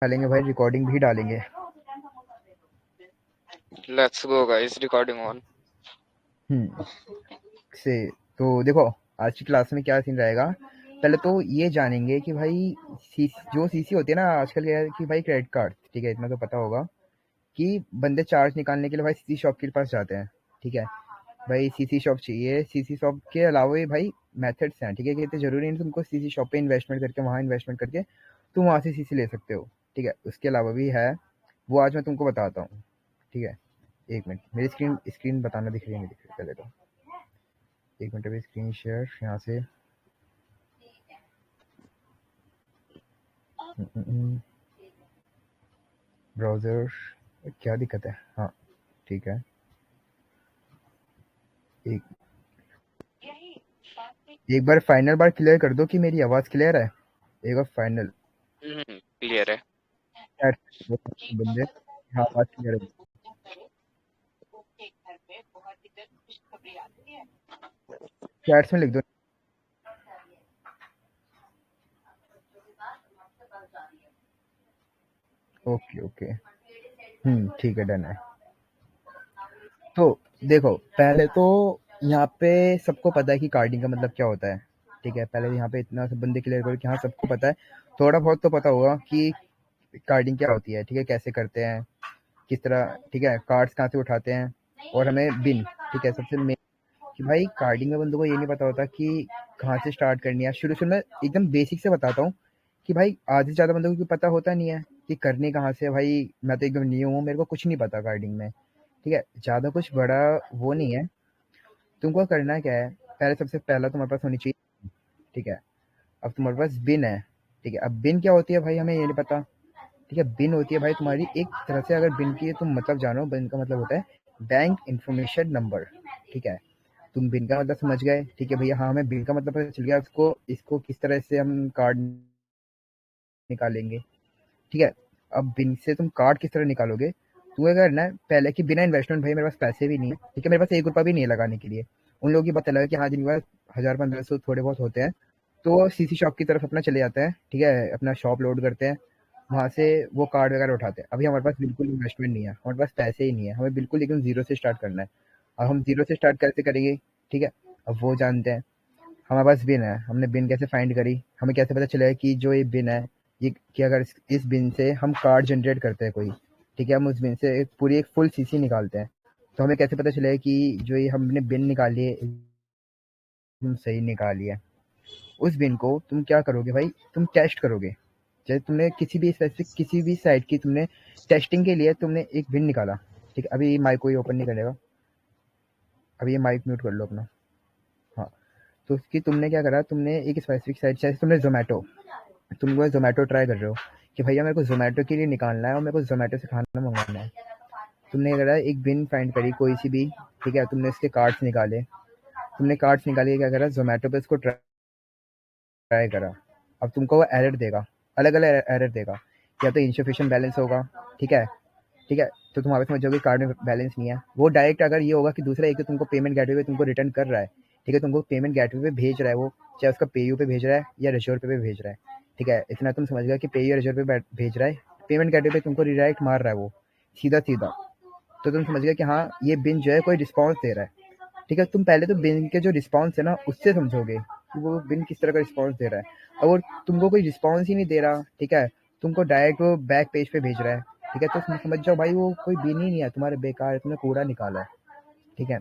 डालेंगे भाई, रिकॉर्डिंग भी डालेंगे। Let's go guys, recording on. Hmm से तो देखो, आज की क्लास में क्या सीन रहेगा। पहले तो ये जानेंगे कि भाई जो सीसी होती है ना आजकल, क्या है कि भाई क्रेडिट कार्ड, ठीक है, इतना तो पता होगा कि बंदे चार्ज निकालने के लिए भाई सीसी शॉप के पास जाते हैं। ठीक है भाई, सीसी शॉप चाहिए। सीसी शॉप के अलावा भी भाई मेथड्स हैं, ठीक है, कि इतने जरूरी नहीं तुमको सीसी शॉप पे इन्वेस्टमेंट करके, वहाँ इन्वेस्टमेंट करके तुम वहाँ से सीसी ले सकते हो। ठीक है, उसके अलावा भी है, वो आज मैं तुमको बताता हूँ। ठीक है, एक मिनट, मेरी स्क्रीन स्क्रीन बताना दिख रही है, मेरी पहले तो एक मिनट, अभी स्क्रीन शेयर यहाँ से। ब्राउज़र, क्या दिक्कत है? हाँ, ठीक है। एक एक बार फाइनल बार क्लियर कर दो कि मेरी आवाज़ क्लियर है। एक बार फाइनल क्लियर है। बंदे, हाँ आवाज़ क्लियर है। चैट्स में लिख दो। ओके ओके, ठीक है, डन है। तो देखो, पहले तो यहाँ पे सबको पता है कि कार्डिंग का मतलब क्या होता है। ठीक है, पहले यहाँ पे इतना सब बंदे क्लियर करो कि हाँ सबको पता है। थोड़ा बहुत तो पता होगा कि कार्डिंग क्या होती है, ठीक है, कैसे करते हैं, किस तरह, ठीक है, कार्ड्स कहाँ से उठाते हैं, और हमें बिन, ठीक है, सबसे मेन कि भाई कार्डिंग में बंदों को ये नहीं पता होता कि कहाँ से स्टार्ट करनी है। शुरू शुरू में एकदम बेसिक से बताता हूँ कि भाई आधे से ज़्यादा बंदों को पता होता नहीं है कि करनी कहाँ से है। भाई मैं तो एकदम न्यू हूँ, मेरे को कुछ नहीं पता कार्डिंग में। ठीक है, ज़्यादा कुछ बड़ा वो नहीं है। तुमको करना क्या है, पहले सबसे पहला तुम्हारे पास होनी चाहिए। ठीक है, अब तुम्हारे पास बिन है। ठीक है, अब बिन क्या होती है भाई हमें ये नहीं पता। ठीक है, बिन होती है भाई तुम्हारी एक तरह से, अगर बिन की तुम मतलब जानो, बिन का मतलब होता है बैंक इंफॉर्मेशन नंबर। ठीक है, तुम बिन का मतलब समझ गए। ठीक है भैया, हाँ हमें बिन का मतलब पता चल गया, इसको इसको किस तरह से हम कार्ड निकालेंगे। ठीक है, अब बिन से तुम कार्ड किस तरह निकालोगे, तुम्हें करना है पहले कि बिना इन्वेस्टमेंट, भाई मेरे पास पैसे भी नहीं है, ठीक है, मेरे पास 1 रुपया भी नहीं है लगाने के लिए। उन लोगों की बात अलग है कि हाँ जिनके पास 1000 1500 थोड़े बहुत होते हैं, तो सीसी शॉप की तरफ अपना चले जाते हैं। ठीक है, अपना शॉप लोड करते हैं, वहाँ से वो कार्ड वगैरह उठाते हैं। अभी हमारे पास बिल्कुल इन्वेस्टमेंट नहीं है, हमारे पास पैसे ही नहीं है, हमें बिल्कुल एकदम जीरो से स्टार्ट करना है। अब हम जीरो से स्टार्ट कैसे करेंगे? ठीक है, अब वो जानते हैं। हमारे पास बिन है, हमने बिन कैसे फाइंड करी, हमें कैसे पता चलेगा कि जो ये बिन है, ये कि अगर इस बिन से हम कार्ड जनरेट करते हैं कोई, ठीक है, हम उस बिन से पूरी एक फुल सीसी निकालते हैं, तो हमें कैसे पता चलेगा कि जो ये हमने बिन निकाली है एकदम सही निकाली है। उस बिन को तुम क्या करोगे भाई, तुम टेस्ट करोगे। जैसे तुमने किसी भी स्पेसिफिक किसी भी साइट की तुमने टेस्टिंग के लिए तुमने एक बिन निकाला। ठीक है, अभी माइक कोई ओपन नहीं करेगा, अभी ये माइक म्यूट कर लो अपना। हाँ, तो उसकी तुमने क्या करा, तुमने एक स्पेसिफिक साइट, जैसे तुमने जोमेटो, तुम वो ज़ोमैटो ट्राई कर रहे हो कि भैया मेरे को ज़ोमैटो के लिए निकालना है और मेरे को ज़ोमैटो से खाना मंगाना है। तुमने करा एक बिन फाइंड करी कोई सी भी, ठीक है, तुमने उसके कार्ड्स निकाले, तुमने कार्ड्स निकाले, क्या करा, ज़ोमैटो पे उसको ट्राई करा। अब तुमको वो एरर देगा, अलग अलग एरर देगा, या तो इनसफिशिएंट बैलेंस होगा। ठीक है, ठीक है, तो तुम्हारे समझ जाओगे कार्ड में बैलेंस नहीं है। वो डायरेक्ट अगर ये होगा कि दूसरा एक तो तुमको पेमेंट गेटवे पे तुमको रिटर्न कर रहा है, ठीक है, तुमको पेमेंट गेटवे पे भेज रहा है वो, चाहे उसका पेयू पे भेज रहा है या रेजोर पे भेज रहा है। ठीक है, इतना तुम समझ गया कि पेयू या रेजोर पे भेज रहा है, पेमेंट गेटवे पे तुमको रिडायरेक्ट मार रहा है वो, सीधा सीधा। तो तुम समझ गया कि हाँ ये बिन जो है कोई रिस्पॉन्स दे रहा है। ठीक है, तुम पहले तो बिन के जो रिस्पॉन्स है ना उससे समझोगे कि वो बिन किस तरह का रिस्पॉन्स दे रहा है। और तुमको कोई रिस्पॉन्स ही नहीं दे रहा, ठीक है, तुमको डायरेक्ट वो बैक पेज पे भेज रहा है, ठीक है, तो समझ जाओ भाई वो कोई बिन ही नहीं है, तुम्हारे बेकार है, तुमने कूड़ा निकाला है। ठीक है,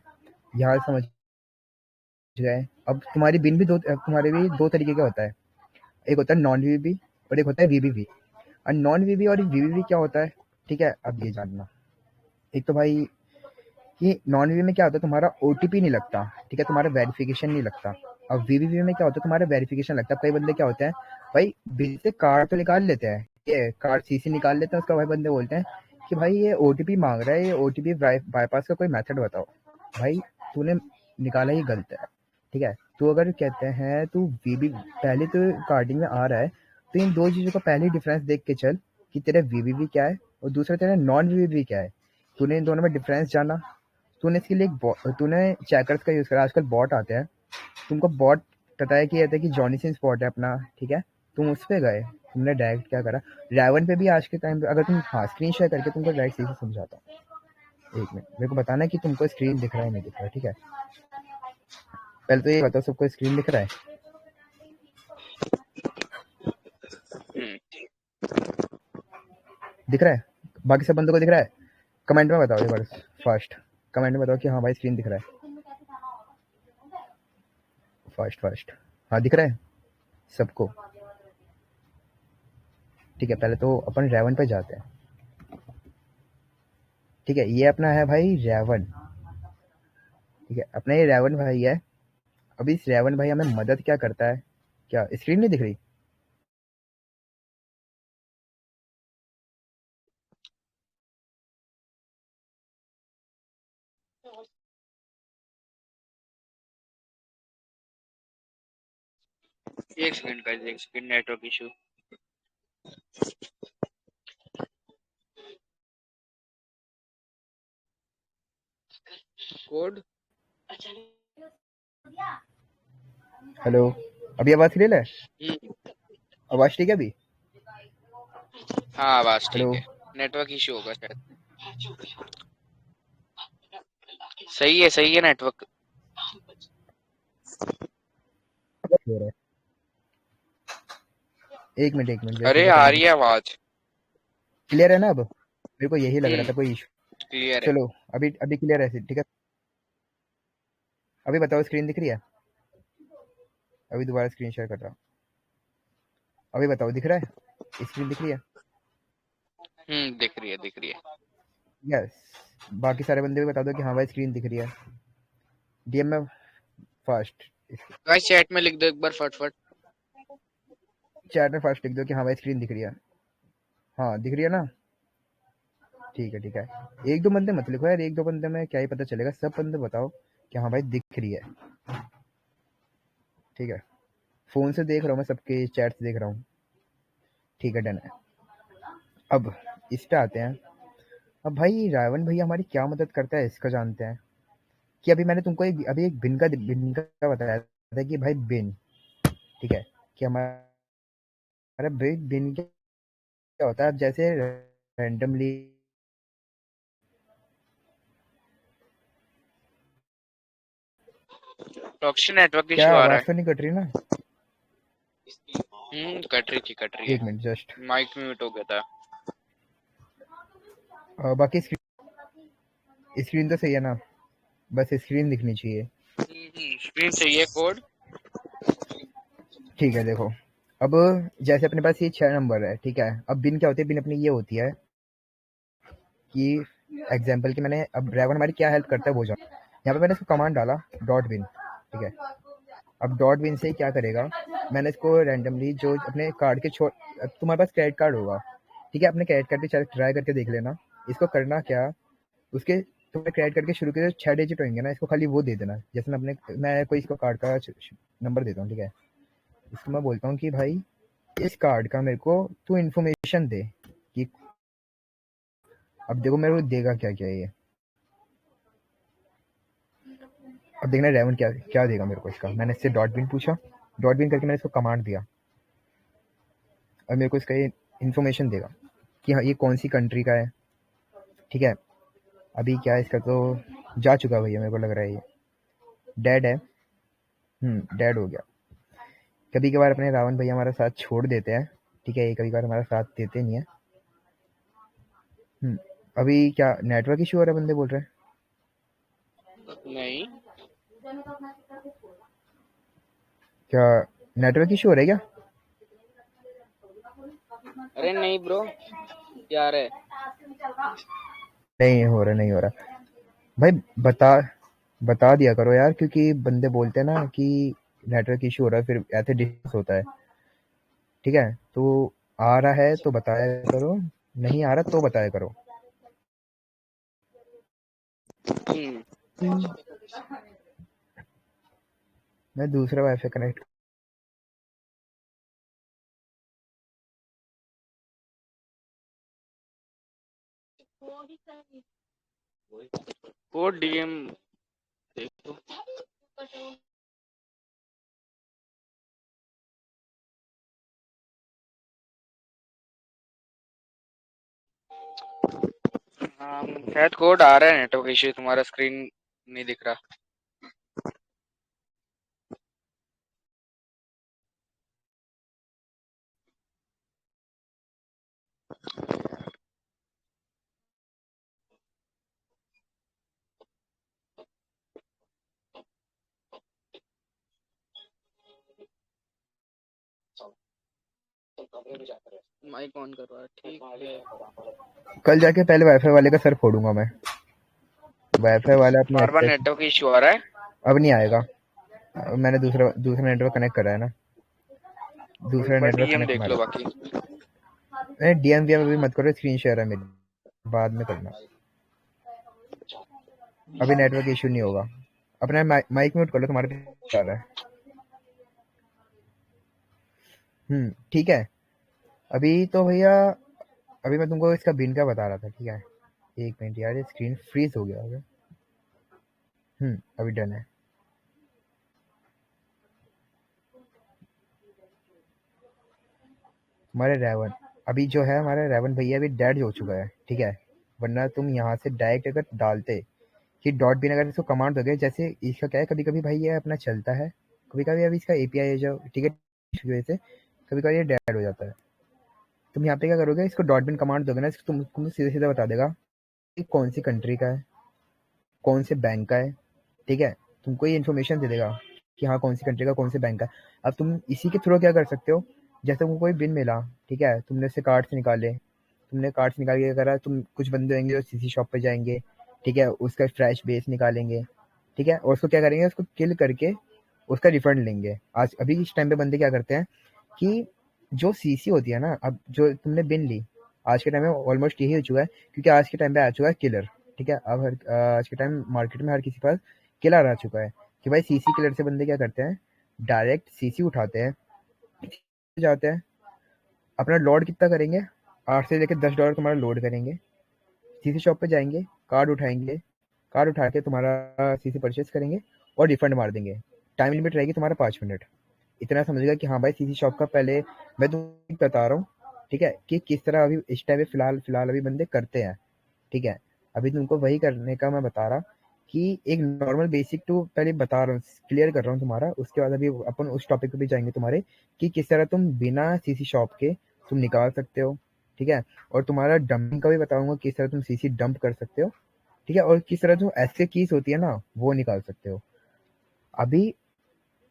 यहाँ समझ गए। अब तुम्हारी बिन भी तुम्हारे भी दो तरीके का होता है, एक होता है नॉन वीबी और एक होता है वीबीवी। और नॉन वीबी और वीबीवी क्या होता है, ठीक है, अब ये जानना। एक तो भाई कि नॉन वीवी में क्या होता है, तुम्हारा ओटीपी नहीं लगता, ठीक है, तुम्हारा वेरिफिकेशन नहीं लगता। अब वीवीवी में क्या होता है, तुम्हारा वेरिफिकेशन लगता है। कई बंदे क्या होते हैं भाई, बिल से कार्ड तो निकाल लेते हैं, ये कार्ड सीसी निकाल लेते हैं, उसका भाई बंदे बोलते हैं कि भाई ये ओटीपी मांग रहा है, ये ओटीपी बाईपास का कोई मेथड बताओ। भाई तूने निकाला ही गलत है। ठीक है, तो अगर कहते हैं तू वीबी पहले तो कार्डिंग में आ रहा है, तो इन दो चीज़ों का पहले डिफरेंस देख के चल कि तेरा वीवीवी क्या है और दूसरा तेरा नॉन वीवीवी क्या है। तूने इन दोनों में डिफरेंस जाना, तूने इसके लिए तूने चैकर्स का यूज़ करा, आजकल बॉट आते हैं, तुमको बॉट पता है कि ये था कि जॉनी सिंस बॉट है अपना, ठीक है, तुम उस पे गए, तुमने डायरेक्ट क्या करा, रावण पे भी आज के टाइम पे अगर तुम हाँ स्क्रीन शेयर करके तुमको डायरेक्ट चीज़ें समझाता हूँ। 1 मिनट मेरे को बताना है कि तुमको स्क्रीन दिख रहा है नहीं दिख रहा है, ठीक है? पहले तो ये बताओ सबको स्क्रीन दिख रहा है? दिख रहा है? बाकी सब बंदों को दिख रहा है? कमेंट में बताओ एक बार फास्ट, कमेंट में बताओ कि हाँ भाई स्क्रीन दिख रहा है। फास्ट हाँ दिख रहा है सबको? ठीक है, पहले तो अपन रावण पे जाते हैं। ठीक है, ये अपना है भाई रावण। ठीक है, अपना ये रावण भाई है। अभी इस रावण भाई हमें मदद क्या करता है? क्या स्क्रीन नहीं दिख रही? एक सेकंड गाइस, एक second, network issue. Code. Hello, अभी आवाज क्लियर है? आवाज ठीक है अभी? हाँ आवाज हेलो, ठीक है, नेटवर्क इशू होगा शायद। सही है नेटवर्क। हो रहा है। एक मिनट जैसे अरे जैसे आ अभी रही है आवाज। क्लियर है ना? अब मेरे को यही लग रहा था कोई इशू। क्लियर है। चलो अभी अभी क्लियर है, ठीक है? अभी बताओ स्क्रीन दिख रही है? अभी दोबारा स्क्रीन शेयर कर रहा हूँ। अभी बताओ दिख रहा है? स्क्रीन दिख रही है? दिख रही है। यस। बाकी सारे बंदे भी बता दो कि हाँ भाई स्क्रीन दिख रही है। डीएम में फास्ट, गाइस चैट में लिख दो एक बार फटफट। चैट में फास्ट लिख दो कि हाँ भाई स्क्रीन दिख रही है। हाँ दिख रही है ना? ठीक है। एक दो बंदे मत लिखो यार, एक दो बंदे में क्या ही पता चलेगा। सब बंदे बताओ कि हाँ भाई दिख रही है। ठीक है, फोन से देख रहा हूँ मैं, सबके चैट देख रहा हूँ। ठीक है, डन है। अब इस पे आते हैं। अब भाई रावण भैया हमारी क्या मदद करता है इसका जानते हैं। कि अभी मैंने तुमको अभी एक बिन का बताया था कि भाई बिन, ठीक है, कि हमारा बिन क्या होता है। अब जैसे रैंडमली प्रॉक्सी नेटवर्क क्या इशू आ रहा आवाज है। तो नहीं कट रही ना? कट रही है। एक मिनट जस्ट। माइक म्यूट हो गया था। बाकी स्क्रीन तो सही है ना? बस स्क्रीन दिखनी चाहिए। स्क्रीन चाहिए कोड। ठीक है, देखो अब जैसे अपने पास ये 6 नंबर है, ठीक है? अब बिन क्या होती है? बिन अपनी ये होती है कि एग्जाम्पल की मैंने अब ड्राइवर हमारी क्या हेल्प करता है वो जान। यहाँ पे मैंने इसको कमांड डाला डॉट बिन, ठीक है? अब डॉट बिन से क्या करेगा, मैंने इसको रैंडमली जो अपने कार्ड के छोड़, तुम्हारे पास क्रेडिट कार्ड होगा, ठीक है? अपने क्रेडिट कार्ड पे ट्राई करके देख लेना। इसको करना क्या, उसके तुम्हें क्रेडिट कार्ड के शुरू के जो 6 डिजिट होंगे ना, इसको खाली वो दे देना। जैसे मैं कोई इसको कार्ड का नंबर देता हूँ, ठीक है? इसको मैं बोलता हूँ कि भाई इस कार्ड का मेरे को तू इन्फॉर्मेशन दे कि अब देखो मेरे को देगा क्या क्या ये। अब देखना रेवन क्या क्या देगा मेरे को इसका। मैंने इससे डॉट बिन पूछा, डॉट बिन करके मैंने इसको कमांड दिया और मेरे को इसका ये इन्फॉर्मेशन देगा कि हाँ ये कौन सी कंट्री का है, ठीक है? अभी क्या है इसका तो जा चुका भैया, मेरे को लग रहा है ये डेड है। डेड हो गया। कभी कभार अपने रावण भैया हमारा साथ छोड़ देते हैं, ठीक है? ये कभी कभार हमारा साथ देते नहीं है। अभी क्या नेटवर्क इशू हो रहा है बंदे बोल रहे हैं? नहीं। क्या नेटवर्क इशू हो रहा है क्या? अरे नहीं ब्रो, क्या रहा है? नहीं हो रहा भाई। बता बता दिया करो यार, क्योंकि बंदे बोलते हैं ना कि नेटवर्क इशू हो रहा है, फिर ऐसे डिस्कस होता है। ठीक है, तो आ रहा है तो बताया करो, नहीं आ रहा तो बताया करो। मैं दूसरा वाईफाई कनेक्ट कोड डीएम देखो। शायद कोड आ रहा है, नेटवर्क इश्यू, तुम्हारा स्क्रीन नहीं दिख रहा। माइक ऑन कर रहा है, ठीक है। कल जाके पहले वाईफाई वाले का सर फोड़ूंगा मैं। वाईफाई वाला अपनी बार बार एक्सेस नेटवर्क इश्यू आ रहा है। अब नहीं आएगा। मैंने दूसरा दूसरा नेटवर्क कनेक्ट करा है ना, एक दूसरा बार नेटवर्क डीएम कनेक्ट देख मारा। लो बाकी। नहीं डीएम वीएम अभी मत करो, स्क्रीन शेयर है मेरी, बाद में करना। अभी नेटवर्क इशू नहीं होगा। अपना माइक म्यूट कर लो, तुम्हारे पे आ रहा है। ठीक है। अभी तो भैया, अभी मैं तुमको इसका बिन का बता रहा था, ठीक है। एक मिनट यार, ये स्क्रीन फ्रीज हो गया होगा। अभी डन है। हमारे रेवन, अभी जो है हमारा रेवन भैया अभी डेड हो चुका है, ठीक है। वरना तुम यहाँ से डायरेक्ट अगर डालते कि डॉट बिन, अगर इसको कमांड दोगे, जैसे इसका क्या है, कभी कभी भाई ये अपना चलता है, कभी कभी अभी इसका एपीआई है जो, ठीक है, इसकी वजह से कभी कभी ये डेड हो जाता है। तुम यहाँ पे क्या करोगे, इसको डॉट बिन कमांड दोगे ना, इसको तुम सीधे सीधे बता देगा कि कौन सी कंट्री का है, कौन से बैंक का है, ठीक है। तुमको ये इन्फॉर्मेशन दे देगा कि हाँ कौन सी कंट्री का, कौन से बैंक का। अब तुम इसी के थ्रू क्या कर सकते हो, जैसे तुमको कोई बिन मिला, ठीक है, तुमने उससे कार्ड्स निकाले, तुमने कार्ड्स निकाल के क्या करा, तुम कुछ बंदे होंगे जो सीसी शॉप पे जाएंगे, ठीक है, उसका फ्रेश बेस निकालेंगे, ठीक है, और उसको क्या करेंगे, उसको किल करके उसका रिफंड लेंगे। आज अभी इस टाइम पे बंदे क्या करते हैं कि जो सीसी होती है ना, अब जो तुमने बिन ली, आज के टाइम में ऑलमोस्ट यही हो चुका है, क्योंकि आज के टाइम पे आ चुका है किलर, ठीक है। अब आज के टाइम मार्केट में हर किसी के पास किलर आ चुका है कि भाई सीसी किलर से बंदे क्या करते हैं, डायरेक्ट सीसी उठाते हैं, जाते हैं, अपना लोड कितना करेंगे, 8 से लेकर $10 तुम्हारा लोड करेंगे, सीसी शॉप पे जाएंगे, कार्ड उठाएंगे, कार्ड उठा के तुम्हारा सीसी परचेस करेंगे और रिफंड मार देंगे। टाइम लिमिट रहेगी तुम्हारा 5 मिनट। इतना समझेगा कि हाँ भाई सीसी शॉप का पहले मैं तुम्हें बता रहा हूँ, ठीक है, कि किस तरह अभी इस टाइम पे फिलहाल फिलहाल अभी बंदे करते हैं, ठीक है। अभी तुमको वही करने का मैं बता रहा कि एक नॉर्मल बेसिक टू पहले बता रहा हूँ, क्लियर कर रहा हूँ तुम्हारा, उसके बाद अभी अपन उस टॉपिक पे भी जाएंगे तुम्हारे, कि किस तरह तुम बिना सीसी शॉप के तुम निकाल सकते हो, ठीक है। और तुम्हारा डंपिंग का भी बताऊंगा, किस तरह तुम सीसी डंप कर सकते हो, ठीक है, और किस तरह जो ऐसे कीज होती है ना वो निकाल सकते हो। अभी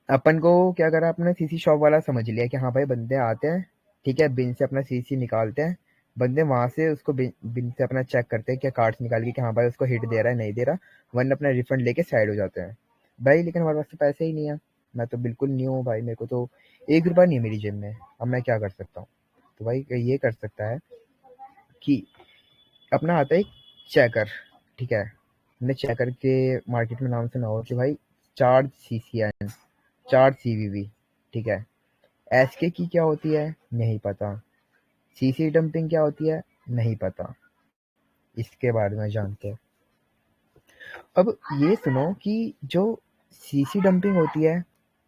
अपन को क्या करा, अपने सीसी शॉप वाला समझ लिया कि हाँ भाई बंदे आते हैं, ठीक है, बिन से अपना सीसी निकालते हैं, बंदे वहां से उसको बिन से अपना चेक करते हैं क्या कार्ड्स निकाल के कि हाँ भाई उसको हिट दे रहा है नहीं दे रहा, वरना अपना रिफंड लेके साइड हो जाते हैं। भाई लेकिन हमारे पास तो पैसे ही नहीं है, मैं तो बिल्कुल न्यू हूँ भाई, मेरे को तो 1 रुपया नहीं है मेरी जेब में, अब मैं क्या कर सकता हूँ। तो भाई ये कर सकता है कि अपना आता है एक चेकर, ठीक है। मैंने चेकर के मार्केट में नाम सुना हो कि भाई चार्ज सीसीएन, चार्ज सीवीवी, ठीक है। एसके की क्या होती है नहीं पता, सीसी डंपिंग क्या होती है नहीं पता, इसके बारे में जानते हैं। अब ये सुनो कि जो सीसी डंपिंग होती है,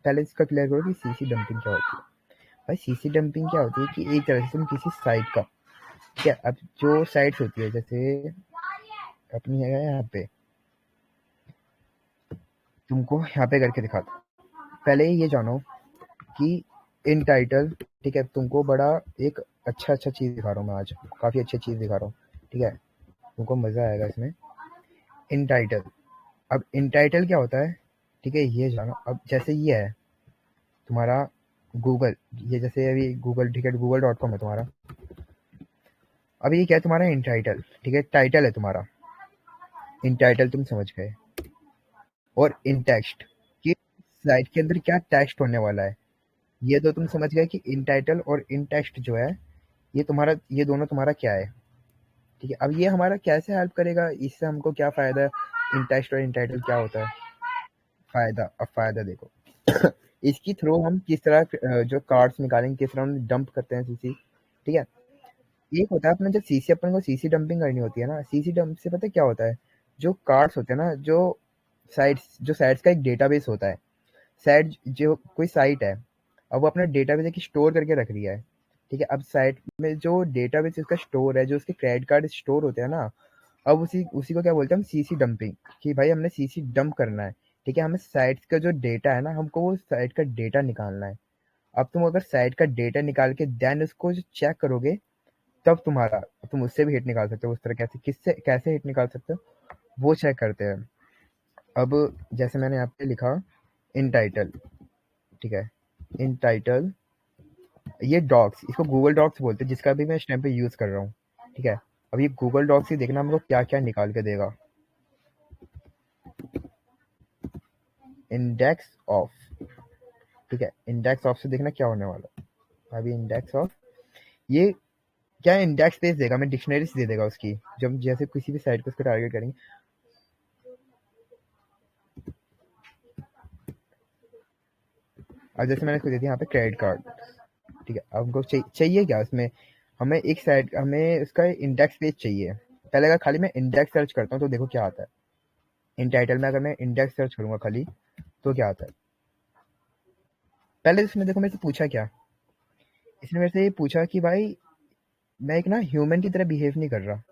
पहले इसका क्लियर करो कि सीसी डंपिंग क्या होती है। भाई सीसी डंपिंग क्या होती है कि एक तरह से तुम किसी साइट का, ठीक है, अब जो साइट्स होती है जैसे अपनी है यहाँ पे, तुमको यहाँ पे करके दिखाता हूँ। पहले ये जानो कि इन टाइटल, ठीक है, तुमको बड़ा एक अच्छा चीज दिखा रहा हूँ मैं आज, काफी अच्छी चीज दिखा रहा हूँ, ठीक है, तुमको मजा आएगा इसमें। इन टाइटल, अब इन टाइटल क्या होता है, ठीक है, ये जानो। अब जैसे ये है तुम्हारा गूगल, ये जैसे अभी गूगल, ठीक है, google.com है तुम्हारा। अब ये क्या है तुम्हारा इन टाइटल, ठीक है, टाइटल है तुम्हारा इन टाइटल, तुम समझ गए। और इन टेक्स्ट कि साइट के अंदर क्या टेक्स्ट होने वाला है, ये तो तुम समझ गए कि इन टाइटल और इन टेक्स्ट जो है, ये तुम्हारा, ये दोनों तुम्हारा क्या है, ठीक है। अब ये हमारा कैसे हेल्प करेगा, इससे हमको क्या फायदा है, इन टेक्स्ट और इन टाइटल क्या होता है फायदा। अब फायदा देखो, इसकी थ्रू हम किस तरह जो कार्ड्स निकालेंगे, किस तरह हम डंप करते हैं सीसी, ठीक है। एक होता है अपना जब सीसी, अपन को सीसी डंपिंग करनी होती है ना, सीसी डंप से पता है क्या होता है, जो कार्ड्स होते हैं ना, जो साइट्स का एक डेटाबेस होता है, साइट जो कोई साइट है, अब वो अपना डेटाबेस एक स्टोर करके रख रही है, ठीक है, अब साइट में जो डेटाबेस इसका स्टोर है, जो उसके क्रेडिट कार्ड स्टोर होते हैं ना, अब उसी उसी को क्या बोलते हैं हम, सीसी डंपिंग, कि भाई हमने सीसी डंप करना है। ठीक है, हमें साइट का जो डेटा है ना, हमको वो साइट का डेटा निकालना है। अब तुम अगर साइट का डेटा निकाल के देन उसको चेक करोगे, तब तुम उससे भी हिट निकाल सकते हो। उस तरह कैसे, किससे कैसे हिट निकाल सकते हो, वो चेक करते हैं। अब जैसे मैंने यहाँ पे लिखा इन टाइटल, ठीक है, इन टाइटल, ये डॉक्स, इसको गूगल डॉक्स बोलते हैं, जिसका भी मैं इस टाइम पे यूज कर रहा हूँ। ठीक है, अब ये गूगल डॉक्स ही देखना हमको क्या क्या निकाल के देगा। इंडेक्स ऑफ, ठीक है, इंडेक्स ऑफ से देखना क्या होने वाला है। अभी इंडेक्स ऑफ, ये क्या इंडेक्स पेज देगा, हमें डिक्शनरीज दे देगा उसकी, जब जैसे किसी भी साइट को उसको टारगेट करेंगे। अब जैसे मैंने इसको दे दिया यहाँ पे क्रेडिट कार्ड, ठीक है, अब हमको चाहिए क्या उसमें, हमें एक साइट, हमें उसका इंडेक्स पेज चाहिए। पहले अगर खाली मैं इंडेक्स सर्च करता हूँ तो देखो क्या आता है। इन टाइटल में अगर मैं इंडेक्स सर्च करूंगा खाली, तो क्या आता है। पहले इसने देखो मेरे से पूछा क्या, इसने मेरे से ये पूछा कि भाई मैं एक ना ह्यूमन की तरह बिहेव नहीं कर रहा,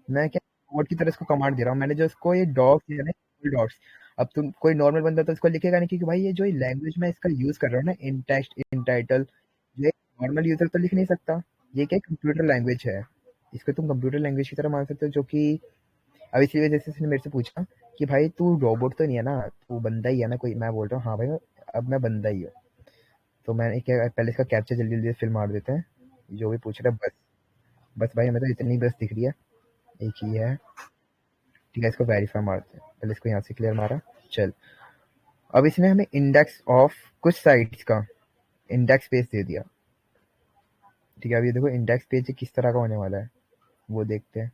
मैं क्या रोबोट की तरह इसको कमांड दे रहा हूँ। मैंने जो इसको ये डॉग्स दिया ना, डॉग्स, अब तुम कोई नॉर्मल बंदा तो इसको लिखेगा नहीं, क्योंकि भाई ये जो लैंग्वेज में इसका यूज कर रहा हूँ ना, इन टेक्स्ट इन टाइटल, ये नॉर्मल यूजर तो लिख नहीं सकता। ये क्या कंप्यूटर लैंग्वेज है, इसको तुम कंप्यूटर लैंग्वेज की तरह मान सकते हो, जो कि अब इसी वजह से इसने मेरे से पूछा कि भाई तू रोबोट तो नहीं है ना, तू बंदा ही है ना कोई। मैं बोल रहा हूँ हाँ भाई, अब मैं बंदा ही हूँ। तो मैंने क्या, पहले इसका कैप्चर जल्दी जल्दी फिल मार देते हैं, जो भी पूछ रहा है। बस बस भाई, हमें तो इतनी बस दिख रही है, एक ही है। ठीक है, इसको वेरीफाई मारते हैं, पहले इसको यहाँ से क्लियर मारा। चल, अब इसने हमें इंडेक्स ऑफ कुछ साइट्स का इंडेक्स पेज दे दिया। ठीक है, अब ये देखो इंडेक्स पेज किस तरह का होने वाला है, वो देखते हैं।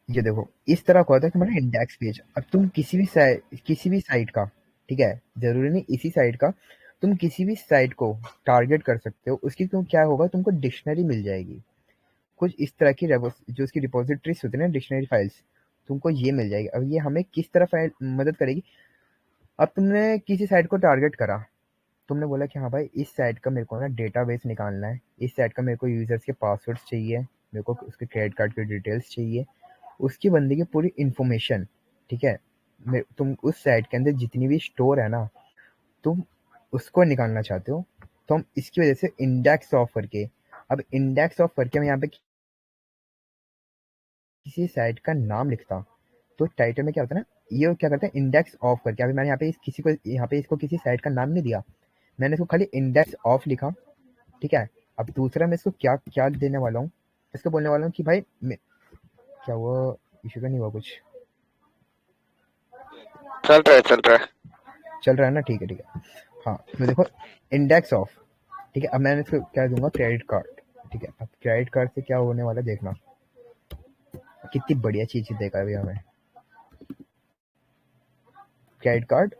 ये देखो इस तरह का होता है तुम्हारा इंडेक्स पेज। अब तुम किसी भी साइट का, ठीक है, जरूरी नहीं इसी साइट का, तुम किसी भी साइट को टारगेट कर सकते हो। उसकी तुम क्या होगा, तुमको डिक्शनरी मिल जाएगी, कुछ इस तरह की जो उसकी रिपोजिटरीज होती है ना, डिक्शनरी फाइल्स, तुमको ये मिल जाएगी। अब ये हमें किस तरह फाइल मदद करेगी। अब तुमने किसी साइट को टारगेट करा, तुमने बोला कि हाँ भाई इस साइट का मेरे को ना डेटाबेस निकालना है, इस साइट का मेरे को यूजर्स के पासवर्ड्स चाहिए, मेरे को उसके क्रेडिट कार्ड की डिटेल्स चाहिए, उसकी बंदी की पूरी इंफॉर्मेशन। ठीक है, तुम उस साइट के अंदर जितनी भी स्टोर है ना, तुम उसको निकालना चाहते हो। तो हम इसकी वजह से इंडेक्स ऑफ करके, अब इंडेक्स ऑफ करके हम यहाँ पे किसी साइट का नाम लिखता, तो टाइटल में क्या होता है ना, ये क्या करते हैं इंडेक्स ऑफ करके। अभी मैंने यहाँ पे किसी को, यहाँ पे इसको किसी साइट का नाम नहीं दिया, मैंने इसको खाली इंडेक्स ऑफ लिखा। ठीक है, अब दूसरा मैं इसको क्या क्या देने वाला हूँ, इसको बोलने वाला हूँ कि भाई क्या हुआ, इशू तो नहीं हुआ कुछ, चल रहा है। चल रहा है ना, ठीक है ठीक है। हाँ, तो देखो इंडेक्स ऑफ, ठीक है, अब मैंने इसको क्या दूंगा, क्रेडिट कार्ड। ठीक है, अब क्रेडिट कार्ड से क्या होने वाला देखना, कितनी बढ़िया चीज देगा अभी हमें, क्रेडिट कार्ड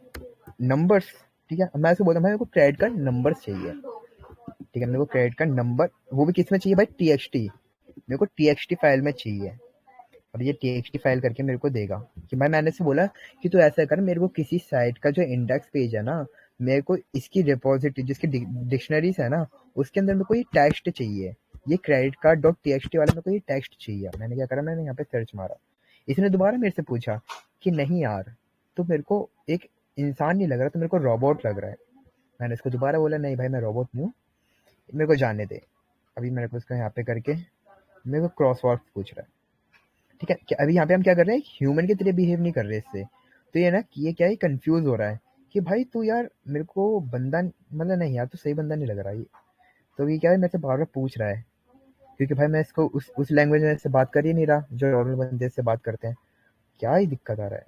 नंबर्स। ठीक है, अब मैं इसको बोलता हूँ मेरे को क्रेडिट कार्ड नंबर्स चाहिए। ठीक है, मेरे को क्रेडिट कार्ड नंबर, वो भी किस में चाहिए भाई, टीएक्सटी, मेरे को टीएक्सटी फाइल में चाहिए। अब ये टीएक्सटी फाइल करके मेरे को देगा कि भाई, मैंने से बोला कि तू ऐसा कर, मेरे को किसी साइट का जो इंडेक्स पेज है ना, मेरे को इसकी रिपोजिटरी, जिसकी डिक्शनरीज है ना, उसके अंदर मेरे को ये टेक्स्ट चाहिए, ये क्रेडिट कार्ड डॉट टीएक्सटी वाला मेरे को ये टेक्स्ट चाहिए। मैंने क्या करा, मैंने यहाँ पे सर्च मारा, इसने दोबारा मेरे से पूछा कि नहीं यार, तो मेरे को एक इंसान नहीं लग रहा, तो मेरे को रोबोट लग रहा है। मैंने इसको दोबारा बोला नहीं भाई मैं रोबोट नहीं हूँ, मेरे को जाने दे। अभी मेरे को इसको यहाँ पे करके मेरे को क्रॉसवर्ड पूछ रहा है। ठीक है, अभी यहाँ पे हम क्या कर रहे हैं, ह्यूमन की तरह बिहेव नहीं कर रहे इससे। तो ये ना कि ये क्या है, कंफ्यूज हो रहा है कि भाई तू यार मेरे को बंदा, मतलब नहीं यार, तू सही बंदा नहीं लग रहा ये। तो ये क्या है, मेरे से बार बार पूछ रहा है, क्योंकि भाई मैं इसको उस लैंग्वेज में से बात कर ही नहीं रहा जो नॉर्मल बंदे से बात करते हैं। क्या ही दिक्कत आ रहा है,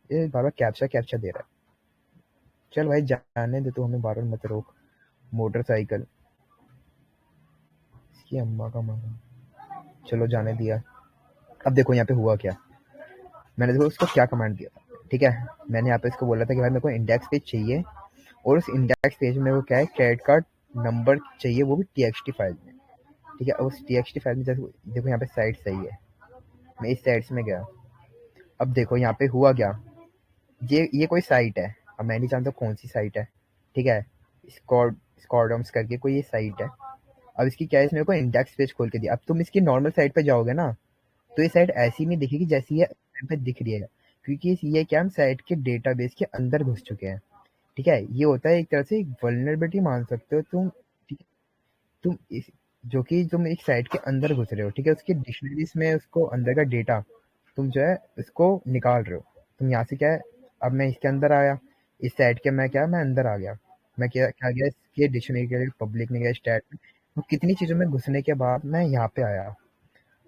ये बार बार कैप्चा कैप्चा दे रहा है। चल भाई जाने दे, तू हमें बार बार मत रोक। मोटरसाइकिल, इसकी अम्मा का मारा, चलो जाने दिया। अब देखो यहाँ पे हुआ क्या, मैंने देखो उसको क्या कमांड दिया था। ठीक है, मैंने यहाँ पे इसको बोला था कि भाई मेरे को इंडेक्स पेज चाहिए, और उस इंडेक्स पेज में वो क्या है, क्रेडिट कार्ड नंबर चाहिए, वो भी टीएक्सटी फाइल में। ठीक है, उस टीएक्सटी फाइल में जैसे देखो यहाँ पे साइट सही है, मैं इस साइट में गया। अब देखो यहाँ पे हुआ क्या, ये कोई साइट है, अब मैं नहीं जानता कौन सी साइट है, ठीक है। स्कॉर्डम्स करके कोई ये साइट है। अब इसकी क्या है, इसने मेरे को इंडेक्स पेज खोल के दिया। अब तुम इसकी नॉर्मल साइट पे जाओगे ना, तो ये साइट ऐसी नहीं दिखेगी जैसी ये पे दिख रही है, क्योंकि ये क्या, हम साइट के डेटाबेस के अंदर घुस चुके हैं। ठीक है, ये होता है एक तरह से एक वल्नरेबिलिटी मान सकते हो तुम। ठीक है, तुम इस जो कि तुम एक साइट के अंदर घुस रहे हो, ठीक है, उसकी डिक्शनरीज में उसको अंदर का डेटा तुम जो है उसको निकाल रहे हो। तुम यहाँ से क्या है, अब मैं इसके अंदर आया, इस साइट के मैं अंदर आ गया। मैं क्या क्या गया, इसके डिक्शनरी के लिए पब्लिक में गया, स्टैट में, तो कितनी चीज़ों में घुसने के बाद मैं यहाँ पे आया।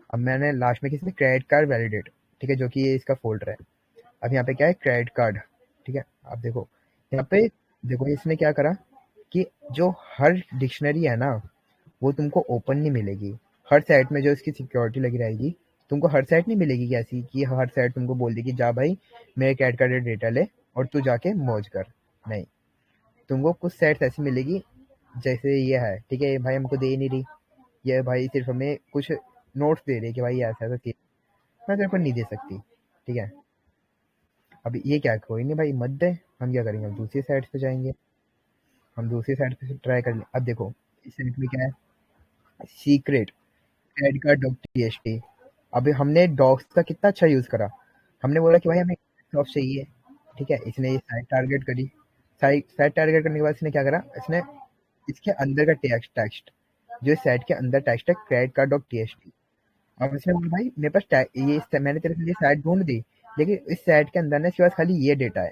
अब मैंने लास्ट में किसी ने क्रेडिट कार्ड वैलिडेट, ठीक है, जो कि ये इसका फोल्डर है। अब यहाँ पे क्या है, क्रेडिट कार्ड, ठीक है। अब देखो यहाँ पे, देखो इसने क्या करा कि जो हर डिक्शनरी है ना, वो तुमको ओपन नहीं मिलेगी। हर साइट में जो इसकी सिक्योरिटी लगी रहेगी, तुमको हर साइट नहीं मिलेगी कि ऐसी कि हर साइट तुमको बोल देगी जा भाई मेरे क्रेडिट कार्ड का डेटा ले और तू जाके मौज कर। नहीं, तुमको कुछ साइट्स ऐसी मिलेगी, जैसे ये है, ठीक है, ये भाई हमको दे ही नहीं रही, ये भाई सिर्फ हमें कुछ नोट्स दे रही है कि भाई ऐसा ऐसा चीज मैं तेरे को नहीं दे सकती। ठीक है, अब ये क्या, कोई नहीं भाई मत दे, हम क्या करेंगे, हम दूसरी साइट पे जाएंगे, हम दूसरी साइट पे ट्राई कर लें। अब देखो इस साइट में क्या है, secret credit card dot T. अभी हमने डॉक्स का कितना अच्छा यूज करा, हमने बोला कि भाई हमें शॉप चाहिए, ठीक है, इसने ये साइट टारगेट करी। साइट टारगेट करने के बाद इसने क्या करा, इसने इसके अंदर का टेक्स्ट जो इस साइट के अंदर टेक्स्ट है क्रेडिट कार्ड डॉट टी। अब इसने बोला भाई मेरे पास मैंने तेरे लिए साइट ढूंढ दी, लेकिन इस साइट के अंदर ना इसके पास खाली ये डेटा है,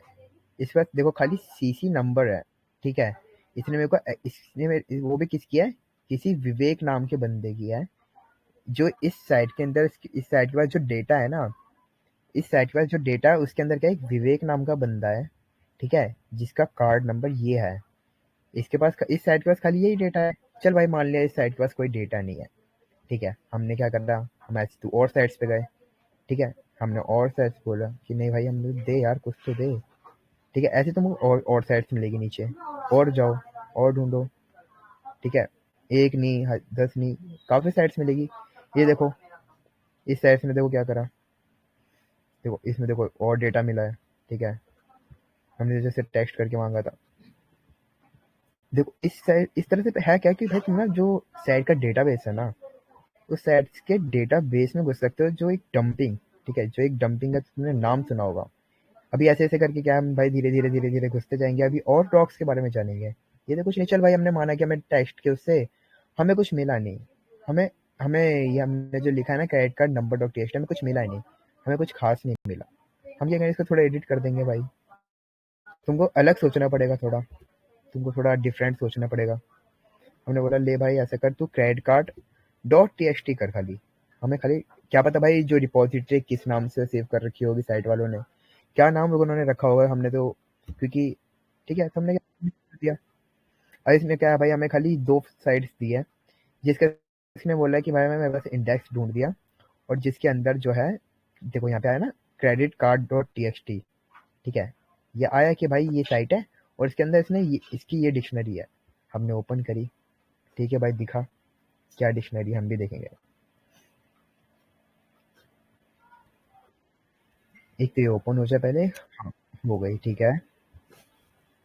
इसके पास देखो खाली सीसी नंबर है। ठीक है, इसने मेरे को वो भी किस किया है, किसी विवेक नाम के बंदे की है, जो इस साइट के अंदर इस साइट के पास जो डेटा है ना, इस साइट के पास जो डेटा है उसके अंदर क्या है, एक विवेक नाम का बंदा है, ठीक है, जिसका कार्ड नंबर ये है। इसके पास इस साइट के पास खाली यही डेटा है। चल भाई मान लिया इस साइट के पास कोई डेटा नहीं है, ठीक है, हमने क्या करना, हम ऐसे तो और साइट्स पे गए, ठीक है, हमने और साइट्स बोला कि नहीं भाई हम दे यार कुछ तो दे। ठीक है, ऐसे तुमको और साइट्स मिलेगी नीचे, और जाओ और ढूंढो, ठीक है, एक नहीं 10 नहीं, काफी साइट्स मिलेगी। ये देखो इस साइट्स में देखो क्या करा, देखो इसमें देखो और डेटा मिला है, ठीक है, हमने जैसे टेक्स्ट करके मांगा था। देखो इस साइट इस तरह से है क्या कि भाई तुम ना जो साइट का डेटाबेस है ना, उस साइट्स के डेटाबेस में घुस सकते हो, जो एक डंपिंग, ठीक है, जो एक डंपिंग का तुमने नाम सुना होगा। अभी ऐसे ऐसे करके क्या हम भाई धीरे धीरे धीरे धीरे घुसते जाएंगे, अभी और डॉग्स के बारे में जानेंगे। ये तो कुछ नहीं, चल भाई हमने माना कि हमें टेक्स्ट के उससे हमें कुछ मिला नहीं, हमें हमें ये हमने जो लिखा है ना credit card number dot text, हमें कुछ मिला ही नहीं, हमें कुछ खास नहीं मिला। हम क्या करेंगे, इसको थोड़ा एडिट कर देंगे भाई, तुमको अलग सोचना पड़ेगा थोड़ा, तुमको थोड़ा डिफरेंट सोचना पड़ेगा। हमने बोला ले भाई ऐसा कर, तू क्रेडिट कार्ड डॉट टी कर खाली, हमें खाली क्या पता भाई जो रिपोजिटरी किस नाम से सेव कर रखी होगी साइट वालों ने, क्या नाम उन्होंने रखा होगा, हमने तो क्योंकि ठीक है, तो हमने क्या कर दिया। और इसमें क्या है भाई, हमें खाली दो साइट्स दी है, जिसका इसने बोला है कि भाई मैं बस इंडेक्स ढूंढ दिया, और जिसके अंदर जो है देखो यहाँ पे आया ना क्रेडिट कार्ड डॉट टी। ठीक है, ये आया कि भाई ये साइट है, और इसके अंदर इसकी ये डिक्शनरी है। हमने ओपन करी, ठीक है भाई दिखा क्या डिक्शनरी, हम भी देखेंगे। एक तो ये ओपन हो जाए पहले, हाँ हो गई, ठीक है।